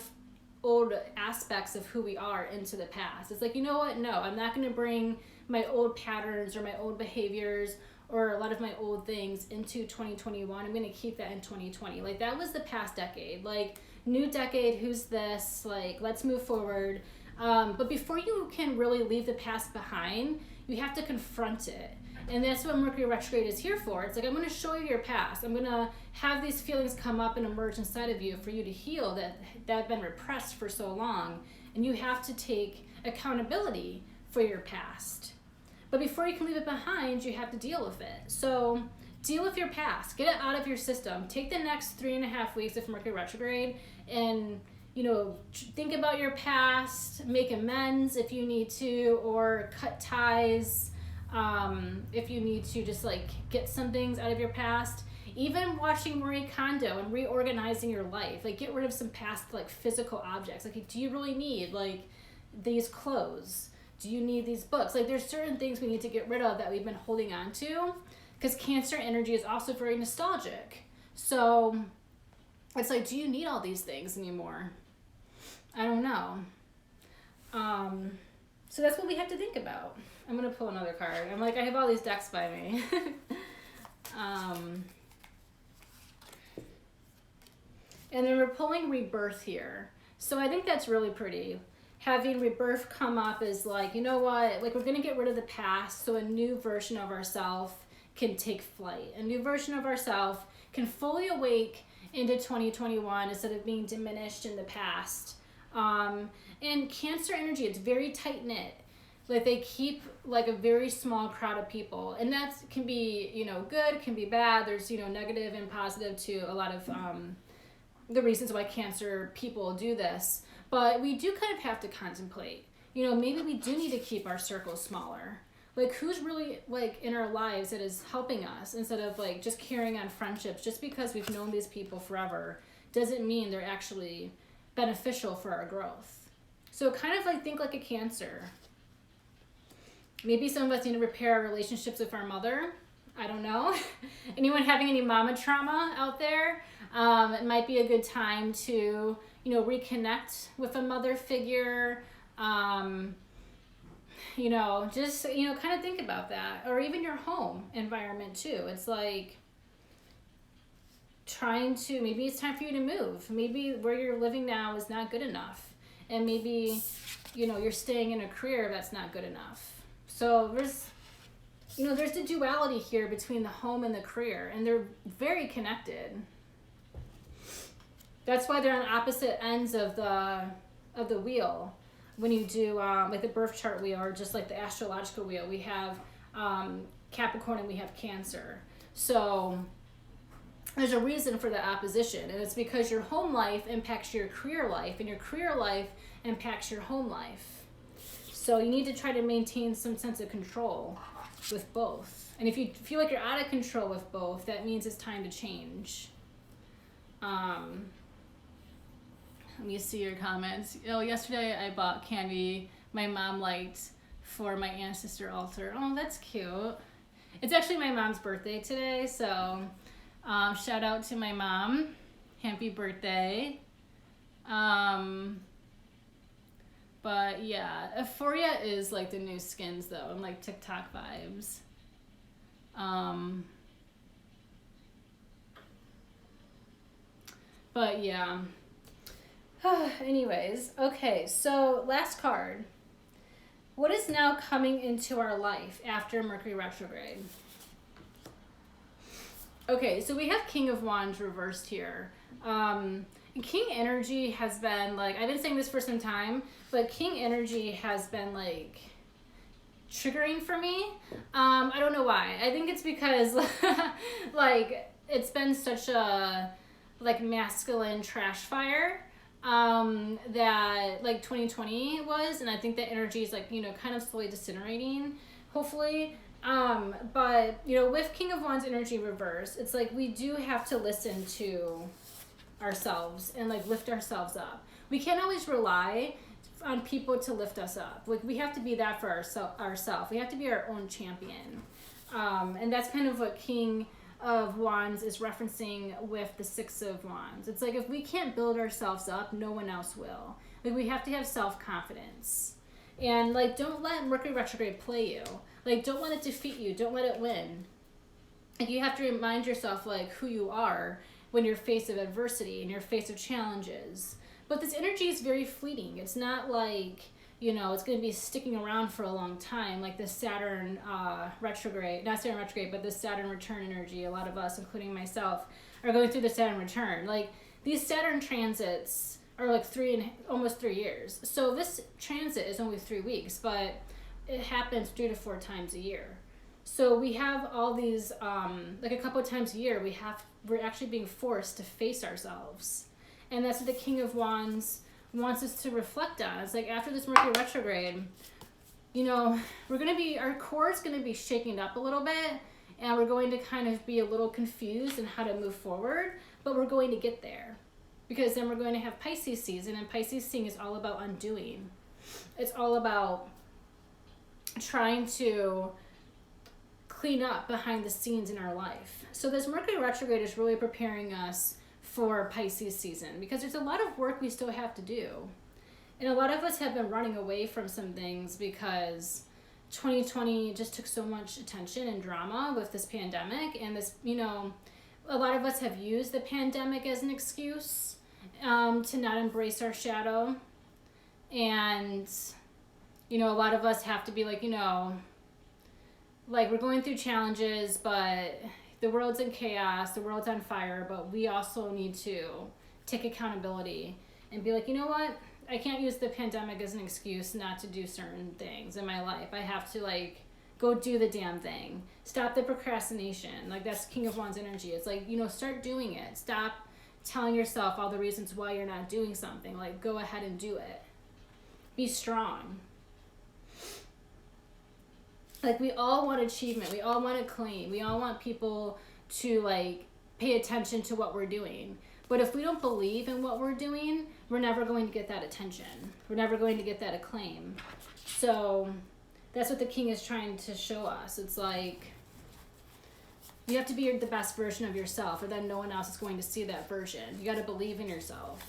old aspects of who we are into the past. It's like, you know what? No, I'm not going to bring my old patterns or my old behaviors or a lot of my old things into 2021. I'm going to keep that in 2020. Like that was the past decade. Like new decade, who's this? Like let's move forward. But before you can really leave the past behind, you have to confront it. And that's what Mercury retrograde is here for. It's like, I'm going to show you your past. I'm going to have these feelings come up and emerge inside of you for you to heal that have been repressed for so long. And you have to take accountability for your past. But before you can leave it behind, you have to deal with it. So deal with your past. Get it out of your system. Take the next 3.5 weeks of Mercury retrograde and, you know, think about your past, make amends if you need to, or cut ties if you need to, just like get some things out of your past. Even watching Marie Kondo and reorganizing your life, like get rid of some past like physical objects. Like, do you really need like these clothes? Do you need these books? Like, there's certain things we need to get rid of that we've been holding on to, because Cancer energy is also very nostalgic. So it's like, do you need all these things anymore? I don't know. So that's what we have to think about. I'm gonna pull another card. I'm like, I have all these decks by me. And then we're pulling rebirth here. So I think that's really pretty. Having rebirth come up is like, you know what, like we're gonna get rid of the past so a new version of ourselves can take flight. A new version of ourselves can fully awake into 2021 instead of being diminished in the past. And Cancer energy, it's very tight knit. Like they keep like a very small crowd of people, and that can be, you know, good, can be bad. There's, you know, negative and positive to a lot of the reasons why Cancer people do this. But we do kind of have to contemplate, you know, maybe we do need to keep our circles smaller. Like, who's really like in our lives that is helping us, instead of like just carrying on friendships. Just because we've known these people forever doesn't mean they're actually beneficial for our growth. So kind of like think like a Cancer. Maybe some of us need to repair our relationships with our mother. I don't know. Anyone having any mama trauma out there? It might be a good time to, you know, reconnect with a mother figure. You know, just, you know, kind of think about that. Or even your home environment too. It's like trying to, maybe it's time for you to move. Maybe where you're living now is not good enough. And maybe, you know, you're staying in a career that's not good enough. So there's, you know, there's the duality here between the home and the career, and they're very connected. That's why they're on opposite ends of the wheel. When you do like the birth chart wheel, or just like the astrological wheel, we have Capricorn and we have Cancer. So there's a reason for the opposition, and it's because your home life impacts your career life, and your career life impacts your home life. So you need to try to maintain some sense of control with both. And if you feel like you're out of control with both, that means it's time to change. Let me see your comments. Oh, yesterday I bought candy my mom liked for my ancestor altar. Oh, that's cute. It's actually my mom's birthday today, so shout out to my mom. Happy birthday. But yeah, Euphoria is like the new skins though, and like TikTok vibes. But yeah. Anyways, okay, so last card. What is now coming into our life after Mercury retrograde? Okay, so we have King of Wands reversed here. King energy has been like, I've been saying this for some time, but King energy has been like triggering for me. I don't know why. I think it's because like it's been such a like masculine trash fire that like 2020 was, and I think that energy is like, you know, kind of slowly disintegrating, hopefully. But you know, with King of Wands energy reverse, it's like we do have to listen to ourselves and like lift ourselves up. We can't always rely on people to lift us up. Like we have to be that for ourselves. We have to be our own champion. And that's kind of what King of Wands is referencing with the Six of Wands. It's like if we can't build ourselves up, no one else will. Like we have to have self-confidence. And like don't let Mercury retrograde play you. Like don't let it defeat you. Don't let it win. Like you have to remind yourself like who you are when you're faced with adversity and you're faced with challenges. But this energy is very fleeting. It's not like, you know, it's going to be sticking around for a long time, like the Saturn retrograde, not Saturn retrograde, but the Saturn return energy. A lot of us, including myself, are going through the Saturn return. Like these Saturn transits are like almost 3 years. So this transit is only 3 weeks, but it happens 3 to 4 times a year. So we have all these, like a couple of times a year, we're actually being forced to face ourselves. And that's what the King of Wands wants us to reflect on. It's like after this Mercury retrograde, you know, our core is going to be shaking up a little bit, and we're going to kind of be a little confused in how to move forward, but we're going to get there. Because then we're going to have Pisces season, and Pisces season is all about undoing. It's all about trying to clean up behind the scenes in our life. So this Mercury retrograde is really preparing us for Pisces season, because there's a lot of work we still have to do. And a lot of us have been running away from some things because 2020 just took so much attention and drama with this pandemic, and this, you know, a lot of us have used the pandemic as an excuse to not embrace our shadow. And, you know, a lot of us have to be like, you know, like we're going through challenges, but the world's in chaos, the world's on fire, but we also need to take accountability and be like, you know what? I can't use the pandemic as an excuse not to do certain things in my life. I have to like go do the damn thing. Stop the procrastination. Like that's King of Wands energy. It's like, you know, start doing it. Stop telling yourself all the reasons why you're not doing something. Like go ahead and do it. Be strong. Like we all want achievement. We all want acclaim. We all want people to like pay attention to what we're doing. But if we don't believe in what we're doing, we're never going to get that attention. We're never going to get that acclaim. So that's what the King is trying to show us. It's like you have to be the best version of yourself, or then no one else is going to see that version. You got to believe in yourself.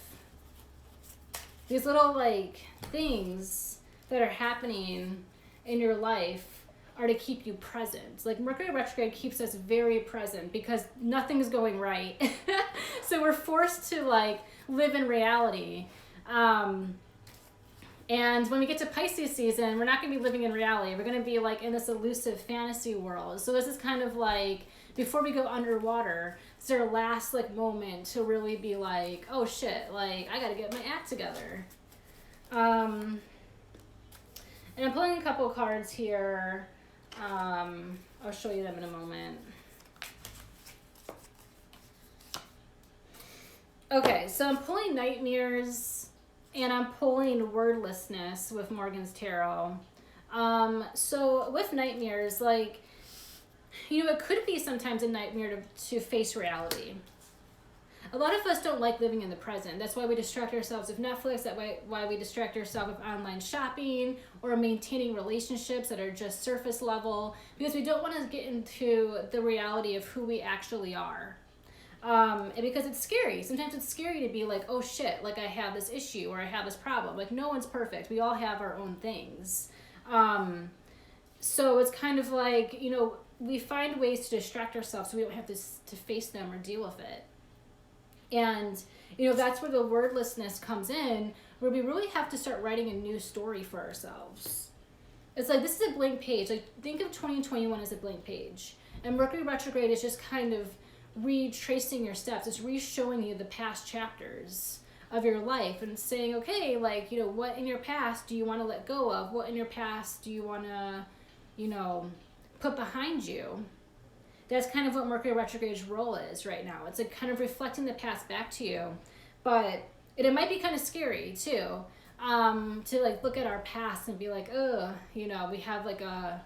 These little like things that are happening in your life are to keep you present. Like Mercury retrograde keeps us very present because nothing's going right. So we're forced to like live in reality. And when we get to Pisces season, we're not going to be living in reality. We're going to be like in this elusive fantasy world. So this is kind of like before we go underwater, it's our last like moment to really be like, oh shit, like I got to get my act together. And I'm pulling a couple cards here. I'll show you them in a moment. Okay, so I'm pulling Nightmares and I'm pulling Wordlessness with Morgan's Tarot. So with Nightmares, like, you know, it could be sometimes a nightmare to face reality. A lot of us don't like living in the present. That's why we distract ourselves with Netflix. That's why we distract ourselves with online shopping or maintaining relationships that are just surface level, because we don't want to get into the reality of who we actually are. And because it's scary. Sometimes it's scary to be like, oh shit, like I have this issue or I have this problem. Like no one's perfect. We all have our own things. So it's kind of like, you know, we find ways to distract ourselves so we don't have to face them or deal with it. And, you know, that's where the wordlessness comes in, where we really have to start writing a new story for ourselves. It's like, this is a blank page. Like, think of 2021 as a blank page. And Mercury retrograde is just kind of retracing your steps. It's re-showing you the past chapters of your life and saying, okay, like, you know, what in your past do you want to let go of? What in your past do you want to, you know, put behind you? That's kind of what Mercury retrograde's role is right now. It's like kind of reflecting the past back to you. But it might be kind of scary too, to like look at our past and be like, oh, you know, we have like a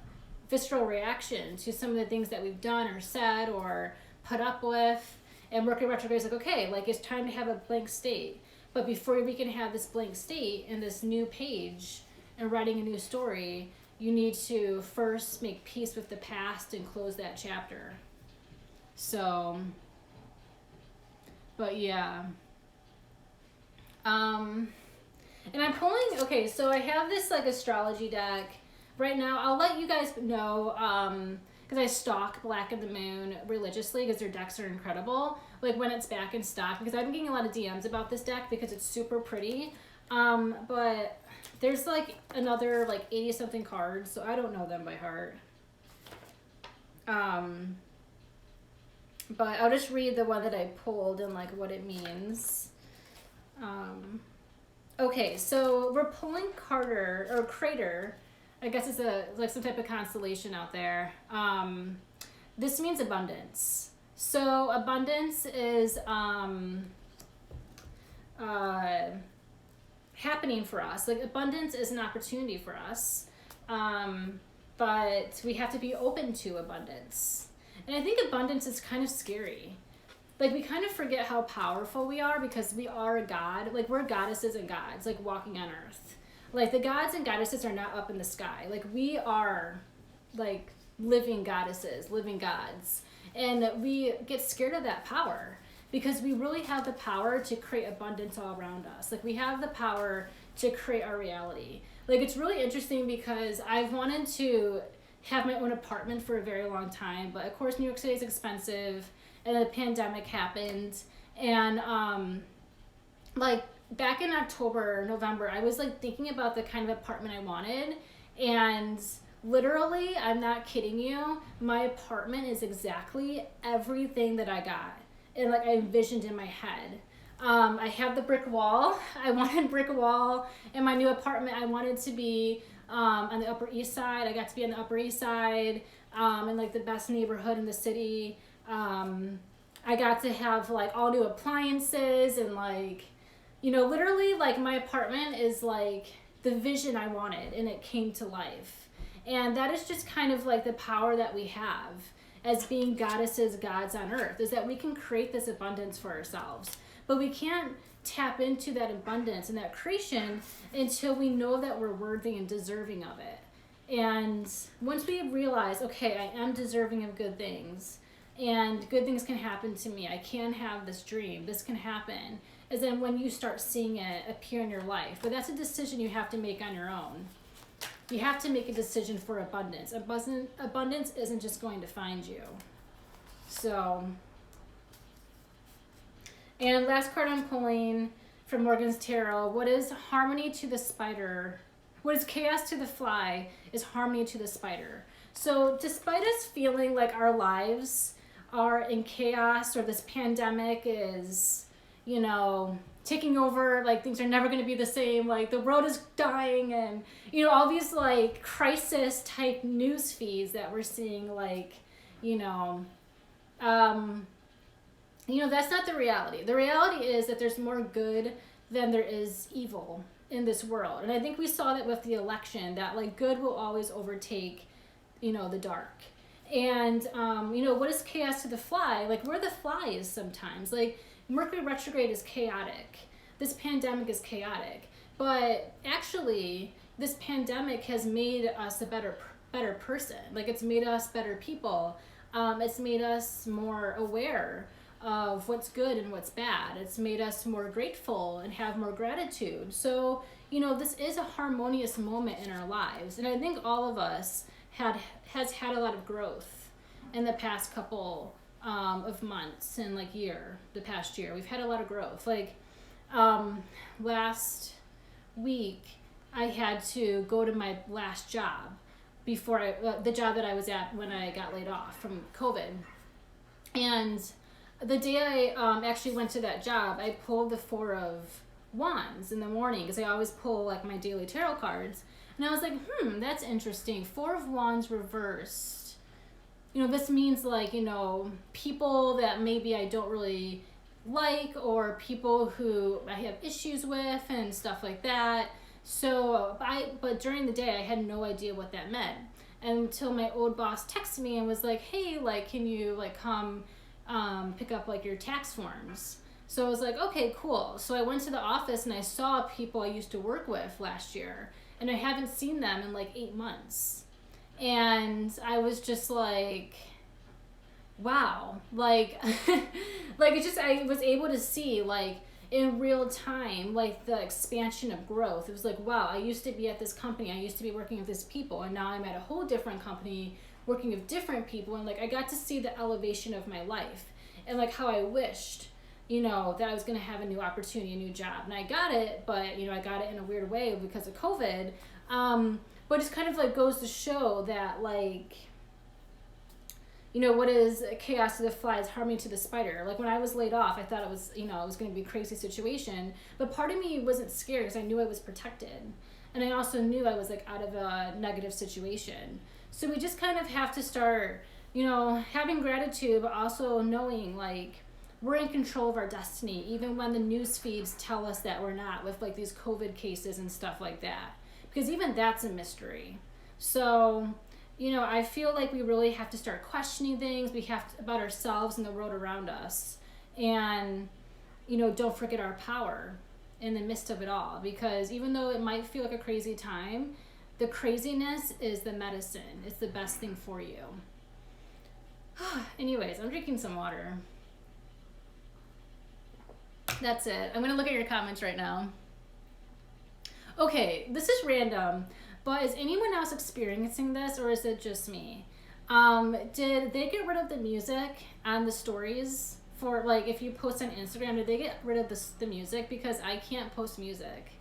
visceral reaction to some of the things that we've done or said or put up with. And Mercury retrograde is like, okay, like it's time to have a blank state. But before we can have this blank state and this new page and writing a new story, you need to first make peace with the past and close that chapter. So, but yeah. And I'm pulling, okay, so I have this like astrology deck. Right now, I'll let you guys know, because I stalk Black and the Moon religiously because their decks are incredible. Like when it's back in stock, because I've been getting a lot of DMs about this deck because it's super pretty. But there's like another like 80 something cards, so I don't know them by heart. But I'll just read the one that I pulled and like what it means. Okay, so we're pulling Crater I guess it's like some type of constellation out there. This means abundance. So abundance is happening for us. Like abundance is an opportunity for us, but we have to be open to abundance. And I think abundance is kind of scary. Like we kind of forget how powerful we are because we are a god. Like we're goddesses and gods, like walking on earth. Like the gods and goddesses are not up in the sky. Like we are like living goddesses, living gods. And we get scared of that power because we really have the power to create abundance all around us. Like we have the power to create our reality. Like it's really interesting because I've wanted to have my own apartment for a very long time, but of course New York City is expensive. And the pandemic happened, and like back in October, November, I was like thinking about the kind of apartment I wanted, and literally, I'm not kidding you, my apartment is exactly everything that I got, and like I envisioned in my head. I have the brick wall. I wanted brick wall in my new apartment. I wanted to be on the Upper East Side. I got to be on the Upper East Side, in like the best neighborhood in the city. I got to have like all new appliances and like, you know, literally like my apartment is like the vision I wanted and it came to life. And that is just kind of like the power that we have as being goddesses, gods on earth, is that we can create this abundance for ourselves. But we can't tap into that abundance and that creation until we know that we're worthy and deserving of it. And once we realize, okay, I am deserving of good things, and good things can happen to me, I can have this dream, this can happen, is then when you start seeing it appear in your life. But that's a decision you have to make on your own. You have to make a decision for abundance. Abundance isn't just going to find you. So, and last card I'm pulling from Morgan's Tarot, what is harmony to the spider? What is chaos to the fly is harmony to the spider. So despite us feeling like our lives are in chaos, or this pandemic is, you know, taking over, like things are never going to be the same, like the world is dying, and, you know, all these like crisis type news feeds that we're seeing, like, you know, that's not the reality. The reality is that there's more good than there is evil in this world. And I think we saw that with the election, that like good will always overtake, you know, the dark. And, what is chaos to the fly? Like, we're the fly is sometimes. Like, Mercury Retrograde is chaotic. This pandemic is chaotic. But actually, this pandemic has made us a better person. Like, it's made us better people. It's made us more aware of what's good and what's bad. It's made us more grateful and have more gratitude. So, this is a harmonious moment in our lives. And I think all of us has had a lot of growth in the past couple of months and the past year. We've had a lot of growth. Like last week, I had to go to my last job before the job that I was at when I got laid off from COVID. And the day I actually went to that job, I pulled the Four of Wands in the morning, because I always pull like my daily tarot cards. And I was like, that's interesting. Four of Wands reversed. This means people that maybe I don't really like, or people who I have issues with and stuff like that. So, but during the day, I had no idea what that meant until my old boss texted me and was like, hey, can you come pick up your tax forms? So I was like, okay, cool. So I went to the office and I saw people I used to work with last year, and I haven't seen them in 8 months. And I was just like, wow. I was able to see in real time, the expansion of growth. It was like, wow, I used to be at this company. I used to be working with this people, and now I'm at a whole different company working with different people. And I got to see the elevation of my life, and how I wished, that I was going to have a new opportunity, a new job. And I got it, but, I got it in a weird way because of COVID. But it's kind of goes to show that what is chaos to the fly is harmony to the spider. When I was laid off, I thought it was, it was going to be a crazy situation. But part of me wasn't scared because I knew I was protected. And I also knew I was like out of a negative situation. So we just kind of have to start, you know, having gratitude, but also knowing like we're in control of our destiny, even when the news feeds tell us that we're not, with like these COVID cases and stuff like that. Because even that's a mystery. So, you know, I feel like we really have to start questioning things. We have to, about ourselves and the world around us. And, you know, don't forget our power in the midst of it all. Because even though it might feel like a crazy time, the craziness is the medicine. It's the best thing for you. Anyways, I'm drinking some water. That's it. I'm going to look at your comments right now. Okay, this is random, but is anyone else experiencing this, or is it just me? Did they get rid of the music on the stories for, like, if you post on Instagram, did they get rid of the music? Because I can't post music.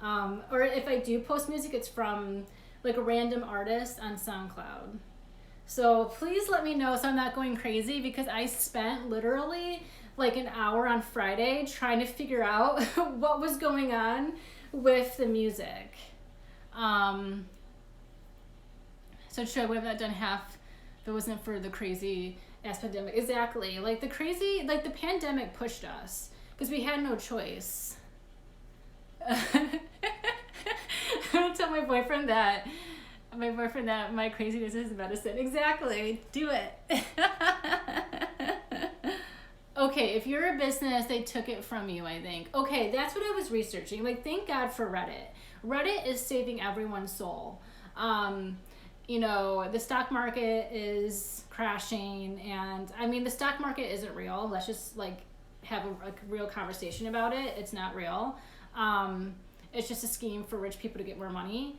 Or if I do post music, it's from, like, a random artist on SoundCloud. So please let me know so I'm not going crazy, because I spent literally like an hour on Friday trying to figure out what was going on with the music. So sure, we have not done half if it wasn't for the crazy ass pandemic. Exactly. Like the pandemic pushed us because we had no choice. I tell my boyfriend that my craziness is medicine. Exactly. Do it. Okay, if you're a business, they took it from you, I think. Okay, that's what I was researching. Like, thank God for Reddit. Reddit is saving everyone's soul. You know, the stock market is crashing, and I mean, the stock market isn't real. Let's just like have a real conversation about it. It's not real. It's just a scheme for rich people to get more money.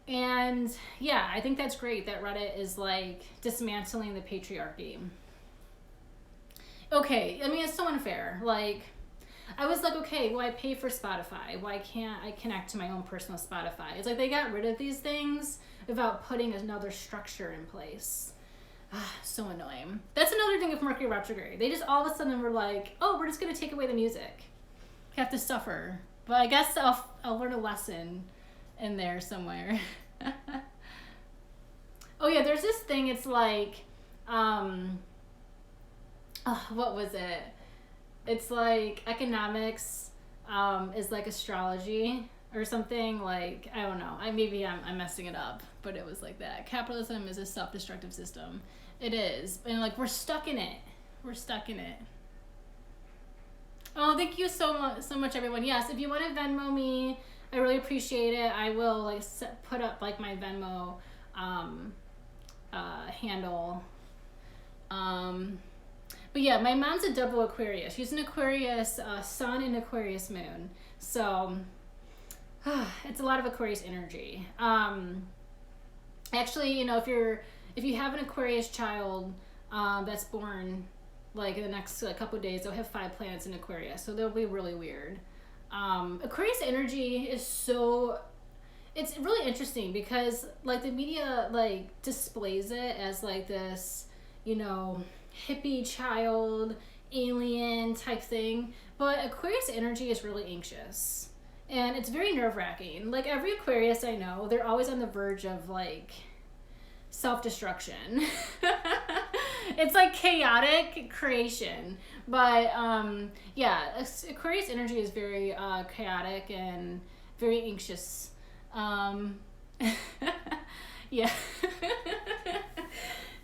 And yeah, I think that's great that Reddit is like dismantling the patriarchy. Okay, I mean, it's so unfair. Like, I was like, okay, well, I pay for Spotify. Why can't I connect to my own personal Spotify? It's like they got rid of these things without putting another structure in place. So annoying. That's another thing with Mercury Retrograde. They just all of a sudden were like, oh, we're just going to take away the music. You have to suffer. But I guess I'll learn a lesson in there somewhere. Oh, yeah, there's this thing. It's like... what was it? It's like economics is like astrology or something. Like, I don't know. Maybe I'm messing it up, but it was like that. Capitalism is a self-destructive system. It is. And like, we're stuck in it. We're stuck in it. Oh, thank you so much, everyone. Yes, if you want to Venmo me, I really appreciate it. I will like put up like my Venmo handle. But yeah, my mom's a double Aquarius. She's an Aquarius sun and Aquarius moon. So it's a lot of Aquarius energy. Actually, you know, if you have an Aquarius child that's born like in the next couple of days, they'll have 5 planets in Aquarius. So they'll be really weird. Aquarius energy is it's really interesting because like the media like displays it as like this, you know, hippie child, alien type thing. But Aquarius energy is really anxious. And it's very nerve-wracking. Like every Aquarius I know, they're always on the verge of like self-destruction. It's like chaotic creation. But yeah, Aquarius energy is very chaotic and very anxious. Yeah.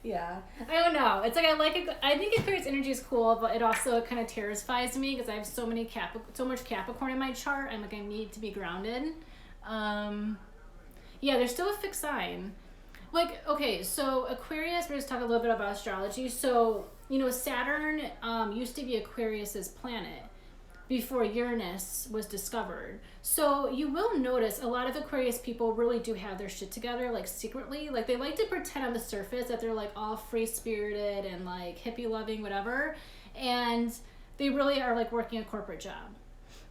Yeah, I don't know. It's like I think Aquarius energy is cool, but it also kind of terrifies me because I have so much Capricorn in my chart. I'm like, I need to be grounded. Yeah, there's still a fixed sign. Like, okay, so Aquarius, we're just talking a little bit about astrology. So, you know, Saturn used to be Aquarius's planet before Uranus was discovered. So you will notice a lot of Aquarius people really do have their shit together, like secretly. Like they like to pretend on the surface that they're like all free-spirited and like hippie loving, and they really are like working a corporate job.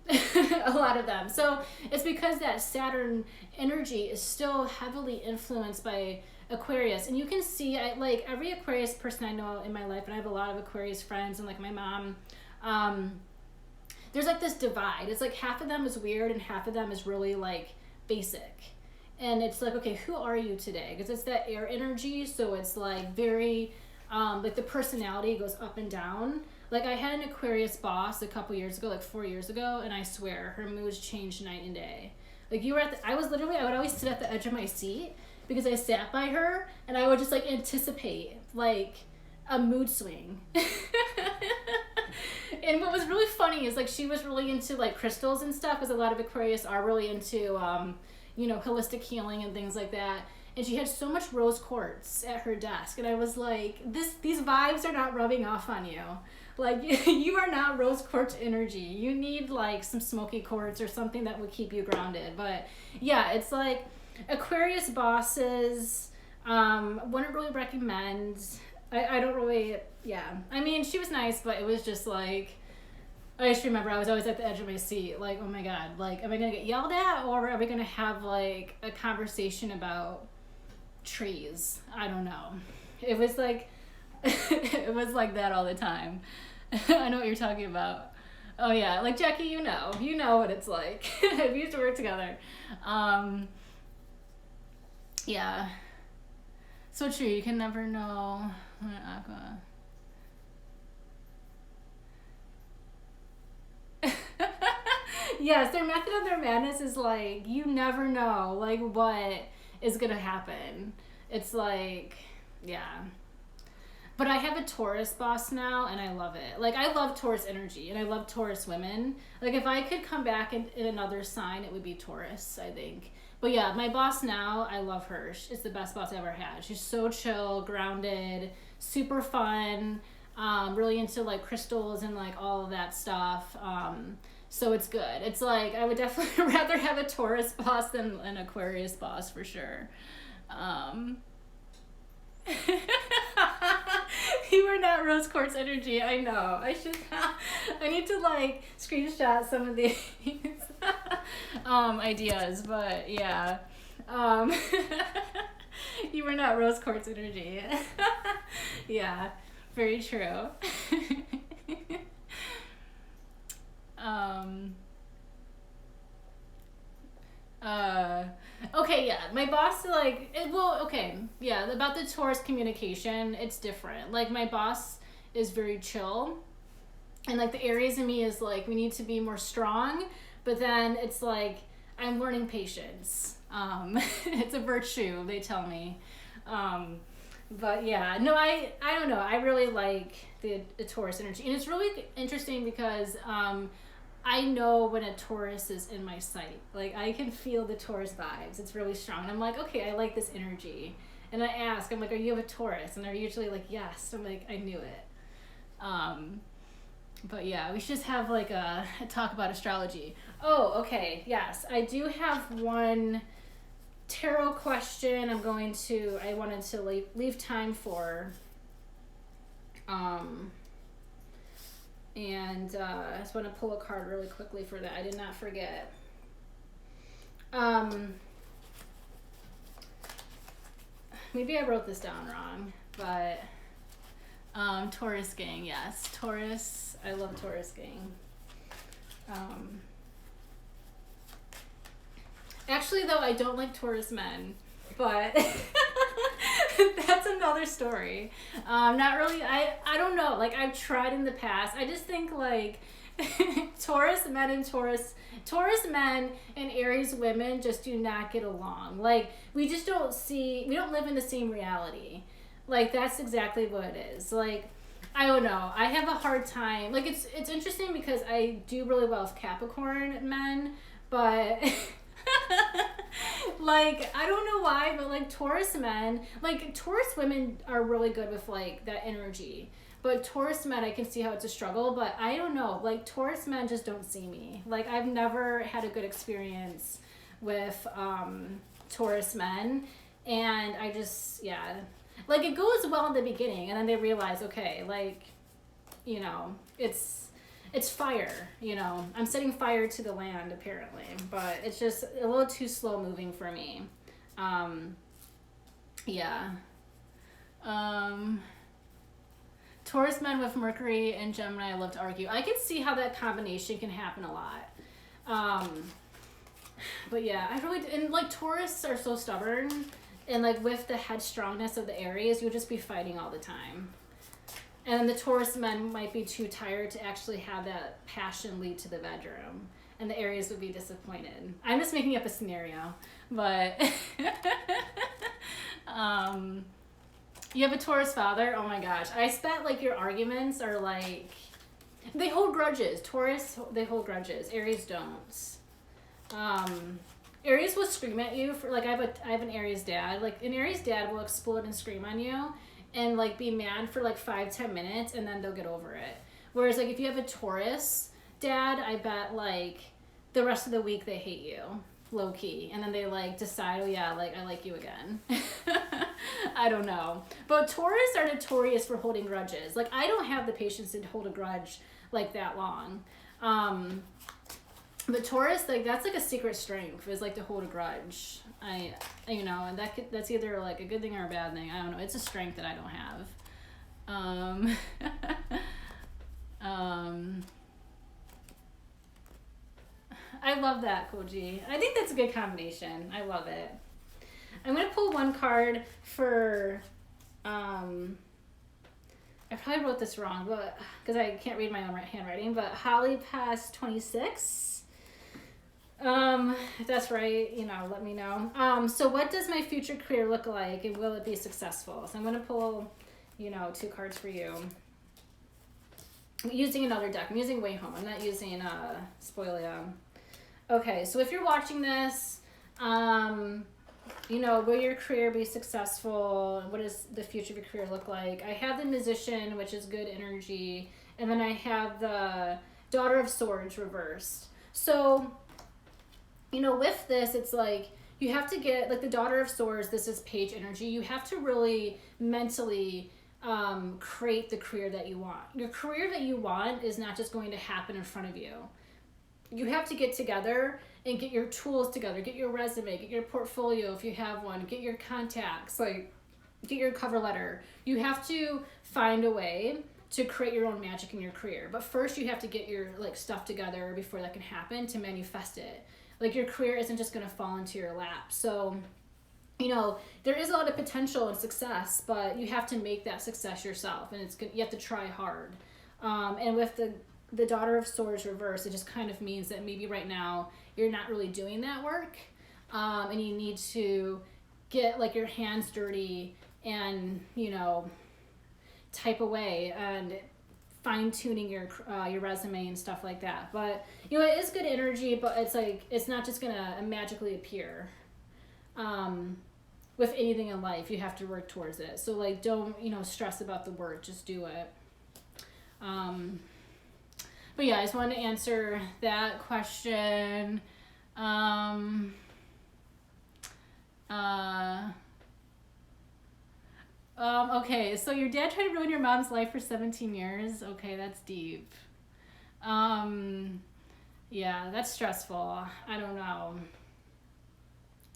A lot of them. So it's because that Saturn energy is still heavily influenced by Aquarius. And you can see, like every Aquarius person I know in my life, and I have a lot of Aquarius friends and like my mom, there's like this divide. It's like half of them is weird and half of them is really like basic. And it's like, okay, who are you today? Because it's that air energy, so it's like very, like the personality goes up and down. Like I had an Aquarius boss a couple years ago, like 4 years ago, and I swear her moods changed night and day. Like you were I would always sit at the edge of my seat because I sat by her, and I would just like anticipate like a mood swing. And what was really funny is like she was really into like crystals and stuff, because a lot of Aquarius are really into holistic healing and things like that. And she had so much rose quartz at her desk, and I was like, these vibes are not rubbing off on you. Like you are not rose quartz energy. You need like some smoky quartz or something that would keep you grounded. But yeah, it's like Aquarius bosses, wouldn't really recommend. I don't really, yeah. I mean, she was nice, but it was just like, I just remember I was always at the edge of my seat, like, oh my God, like, am I going to get yelled at, or are we going to have like a conversation about trees? I don't know. It was like, it was like that all the time. I know what you're talking about. Oh yeah, like Jackie, you know what it's like. We used to work together. Yeah. So true, you can never know. Aqua. Yes, their method of their madness is like, you never know like what is gonna happen. It's like, yeah. But I have a Taurus boss now, and I love it. Like, I love Taurus energy, and I love Taurus women. Like, if I could come back in another sign, it would be Taurus, I think. But yeah, my boss now, I love her. It's the best boss I ever had. She's so chill, grounded, super fun, really into like crystals and like all of that stuff. So it's good. It's like, I would definitely rather have a Taurus boss than an Aquarius boss for sure. You are not rose quartz energy. I know. I need to like screenshot some of these ideas, but yeah. You are not rose quartz energy. Yeah, very true. Okay, yeah, my boss, like, okay, yeah, about the Taurus communication, it's different. Like, my boss is very chill, and, like, the Aries in me is, like, we need to be more strong, but then it's, like, I'm learning patience. It's a virtue, they tell me. But, yeah, no, I don't know, I really like the Taurus energy, and it's really interesting because, I know when a Taurus is in my sight. Like, I can feel the Taurus vibes. It's really strong. And I'm like, okay, I like this energy. And I ask, I'm like, are you a Taurus? And they're usually like, yes. I'm like, I knew it. But yeah, we should just have like a talk about astrology. Oh, okay. Yes, I do have one tarot question I wanted to leave time for. And I just want to pull a card really quickly for that. I did not forget. Maybe I wrote this down wrong, but Taurus gang, yes. Taurus, I love Taurus gang. Actually, though, I don't like Taurus men, but that's another story. Not really, I don't know, like, I've tried in the past. I just think, like, Taurus men and Aries women just do not get along. Like, we don't live in the same reality. Like, that's exactly what it is. Like, I don't know, I have a hard time, like, it's interesting because I do really well with Capricorn men, but like, I don't know why, but like Taurus men, like Taurus women are really good with like that energy, but Taurus men, I can see how it's a struggle, but I don't know, like Taurus men just don't see me. Like, I've never had a good experience with Taurus men, and I just, yeah, like it goes well in the beginning, and then they realize, okay, like, you know, it's fire, you know. I'm setting fire to the land, apparently, but it's just a little too slow moving for me. Yeah. Taurus men with Mercury and Gemini love to argue. I can see how that combination can happen a lot. But yeah, I really, and like Taurus are so stubborn, and like with the headstrongness of the Aries, you'll just be fighting all the time. And the Taurus men might be too tired to actually have that passion lead to the bedroom. And the Aries would be disappointed. I'm just making up a scenario. But you have a Taurus father? Oh my gosh. I bet like your arguments are like, they hold grudges. Taurus, they hold grudges. Aries don't. Aries will scream at you for like, I have an Aries dad. Like an Aries dad will explode and scream on you and like be mad for like 5-10 minutes and then they'll get over it. Whereas like if you have a Taurus dad, I bet like the rest of the week they hate you low key and then they like decide, oh yeah, like I like you again. I don't know, but Taurus are notorious for holding grudges. Like I don't have the patience to hold a grudge like that long. But Taurus, like that's like a secret strength, is like to hold a grudge. And that's either like a good thing or a bad thing. I don't know. It's a strength that I don't have. I love that, Koji. I think that's a good combination. I love it. I'm gonna pull one card for. I probably wrote this wrong, but because I can't read my own handwriting. But Holly Pass 26. If that's right, let me know. So what does my future career look like and will it be successful? So I'm going to pull, 2 cards for you. I'm using another deck. I'm using Way Home. I'm not using Spoilia. Okay, so if you're watching this, will your career be successful? What does the future of your career look like? I have the Musician, which is good energy, and then I have the Daughter of Swords reversed. So with this, it's like you have to get, like the Daughter of Swords, this is page energy. You have to really mentally create the career that you want. Your career that you want is not just going to happen in front of you. You have to get together and get your tools together, get your resume, get your portfolio if you have one, get your contacts, like get your cover letter. You have to find a way to create your own magic in your career. But first you have to get your like stuff together before that can happen to manifest it. Like your career isn't just going to fall into your lap. So, there is a lot of potential and success, but you have to make that success yourself, and you have to try hard. And with the Daughter of Swords reverse, it just kind of means that maybe right now you're not really doing that work, and you need to get like your hands dirty and type away and fine-tuning your resume and stuff like that. But it is good energy, but it's like it's not just gonna magically appear. With anything in life, you have to work towards it. So like don't stress about the work, just do it. But yeah, I just wanted to answer that question. Okay, so your dad tried to ruin your mom's life for 17 years. Okay, that's deep. Yeah, that's stressful. I don't know.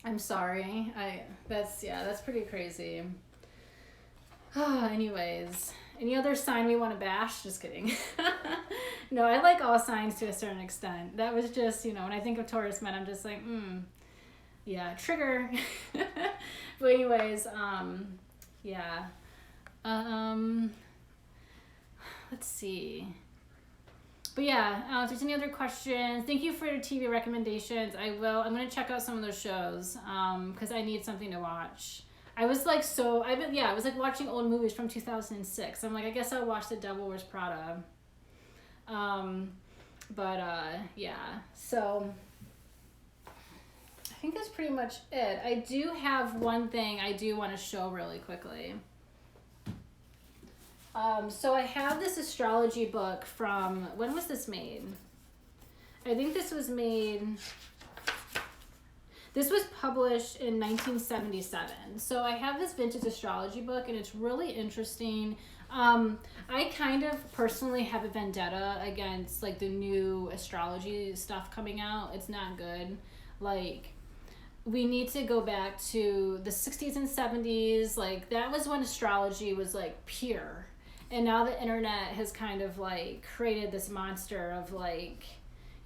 I'm sorry. That's pretty crazy. Anyways, any other sign we want to bash? Just kidding. No, I like all signs to a certain extent. That was just, when I think of Taurus men, I'm just like, yeah, trigger. But anyways, yeah. Let's see. But yeah, if there's any other questions, thank you for your TV recommendations. I'm going to check out some of those shows, because I need something to watch. I was like, I was like watching old movies from 2006. I'm like, I guess I'll watch The Devil Wears Prada. Yeah, so I think that's pretty much it. I do have one thing I do want to show really quickly. So I have this astrology book from, when was this made? I think this was published in 1977. So I have this vintage astrology book and it's really interesting. I kind of personally have a vendetta against like the new astrology stuff coming out. It's not good. Like, we need to go back to the 60s and 70s. Like, that was when astrology was like pure. And now the internet has kind of like created this monster of like,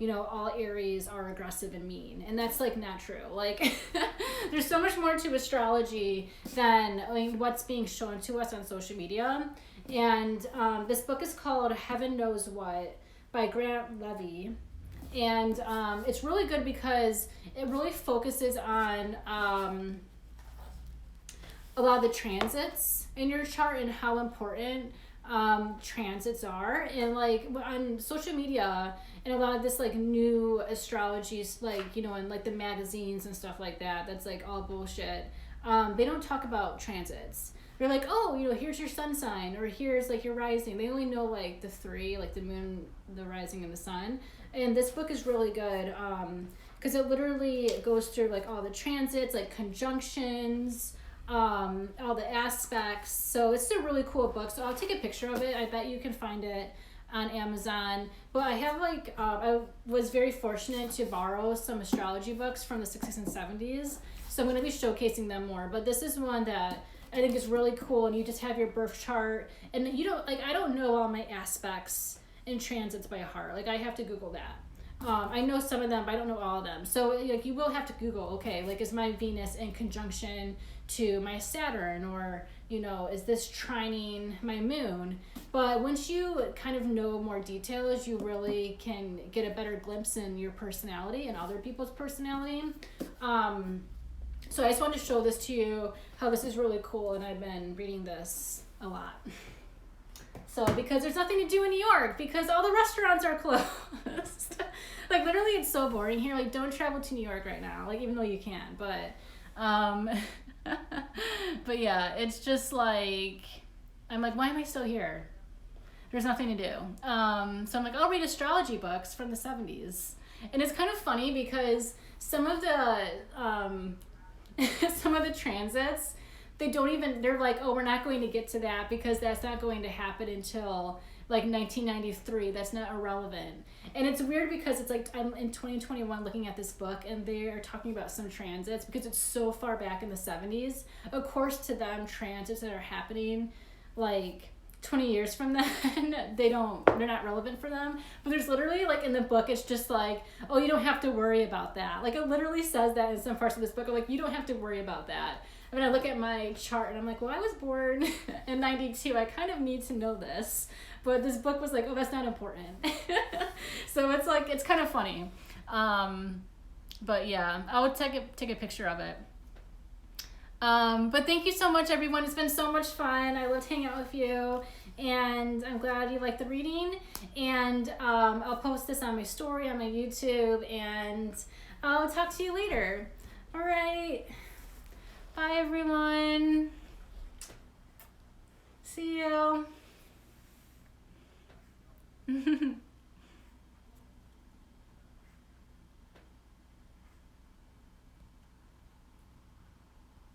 you know, all Aries are aggressive and mean. And that's like not true. Like there's so much more to astrology than what's being shown to us on social media. And this book is called Heaven Knows What by Grant Levy. And it's really good because it really focuses on a lot of the transits in your chart and how important transits are. And like on social media and a lot of this like new astrologies, like, you know, in like the magazines and stuff like that, that's like all bullshit. They don't talk about transits. They're like, oh, you know, here's your sun sign, or here's like your rising. They only know like the three, like the moon, the rising, and the sun. And this book is really good because it literally goes through like all the transits, like conjunctions, all the aspects. So it's a really cool book. So I'll take a picture of it. I bet you can find it on Amazon. But I have like, I was very fortunate to borrow some astrology books from the 60s and 70s. So I'm going to be showcasing them more. But this is one that I think is really cool. And you just have your birth chart. And you don't, like, I don't know all my aspects and transits by heart. Like I have to Google that. I know some of them, but I don't know all of them. So like you will have to Google, okay, like is my Venus in conjunction to my Saturn, or, you know, is this trining my moon? But once you kind of know more details, you really can get a better glimpse in your personality and other people's personality. So I just wanted to show this to you, how this is really cool, and I've been reading this a lot. So, because there's nothing to do in New York, because all the restaurants are closed. Like, literally, it's so boring here. Like, don't travel to New York right now. Like, even though you can, but, but yeah, it's just like, I'm like, why am I still here? There's nothing to do. So I'm like, I'll read astrology books from the 70s. And it's kind of funny because some of the, some of the transits, they're like, oh, we're not going to get to that because that's not going to happen until like 1993. That's not irrelevant. And it's weird because it's like I'm in 2021 looking at this book and they are talking about some transits because it's so far back in the 70s. Of course, to them, transits that are happening like 20 years from then, they're not relevant for them. But there's literally like in the book, it's just like, oh, you don't have to worry about that. Like it literally says that in some parts of this book. I'm like, you don't have to worry about that. I mean, I look at my chart and I'm like, well, I was born in 92. I kind of need to know this. But this book was like, oh, that's not important. So it's like, it's kind of funny. But yeah, I would take a picture of it. But thank you so much, everyone. It's been so much fun. I loved hanging out with you. And I'm glad you liked the reading. And I'll post this on my story, on my YouTube. And I'll talk to you later. All right. Bye, everyone.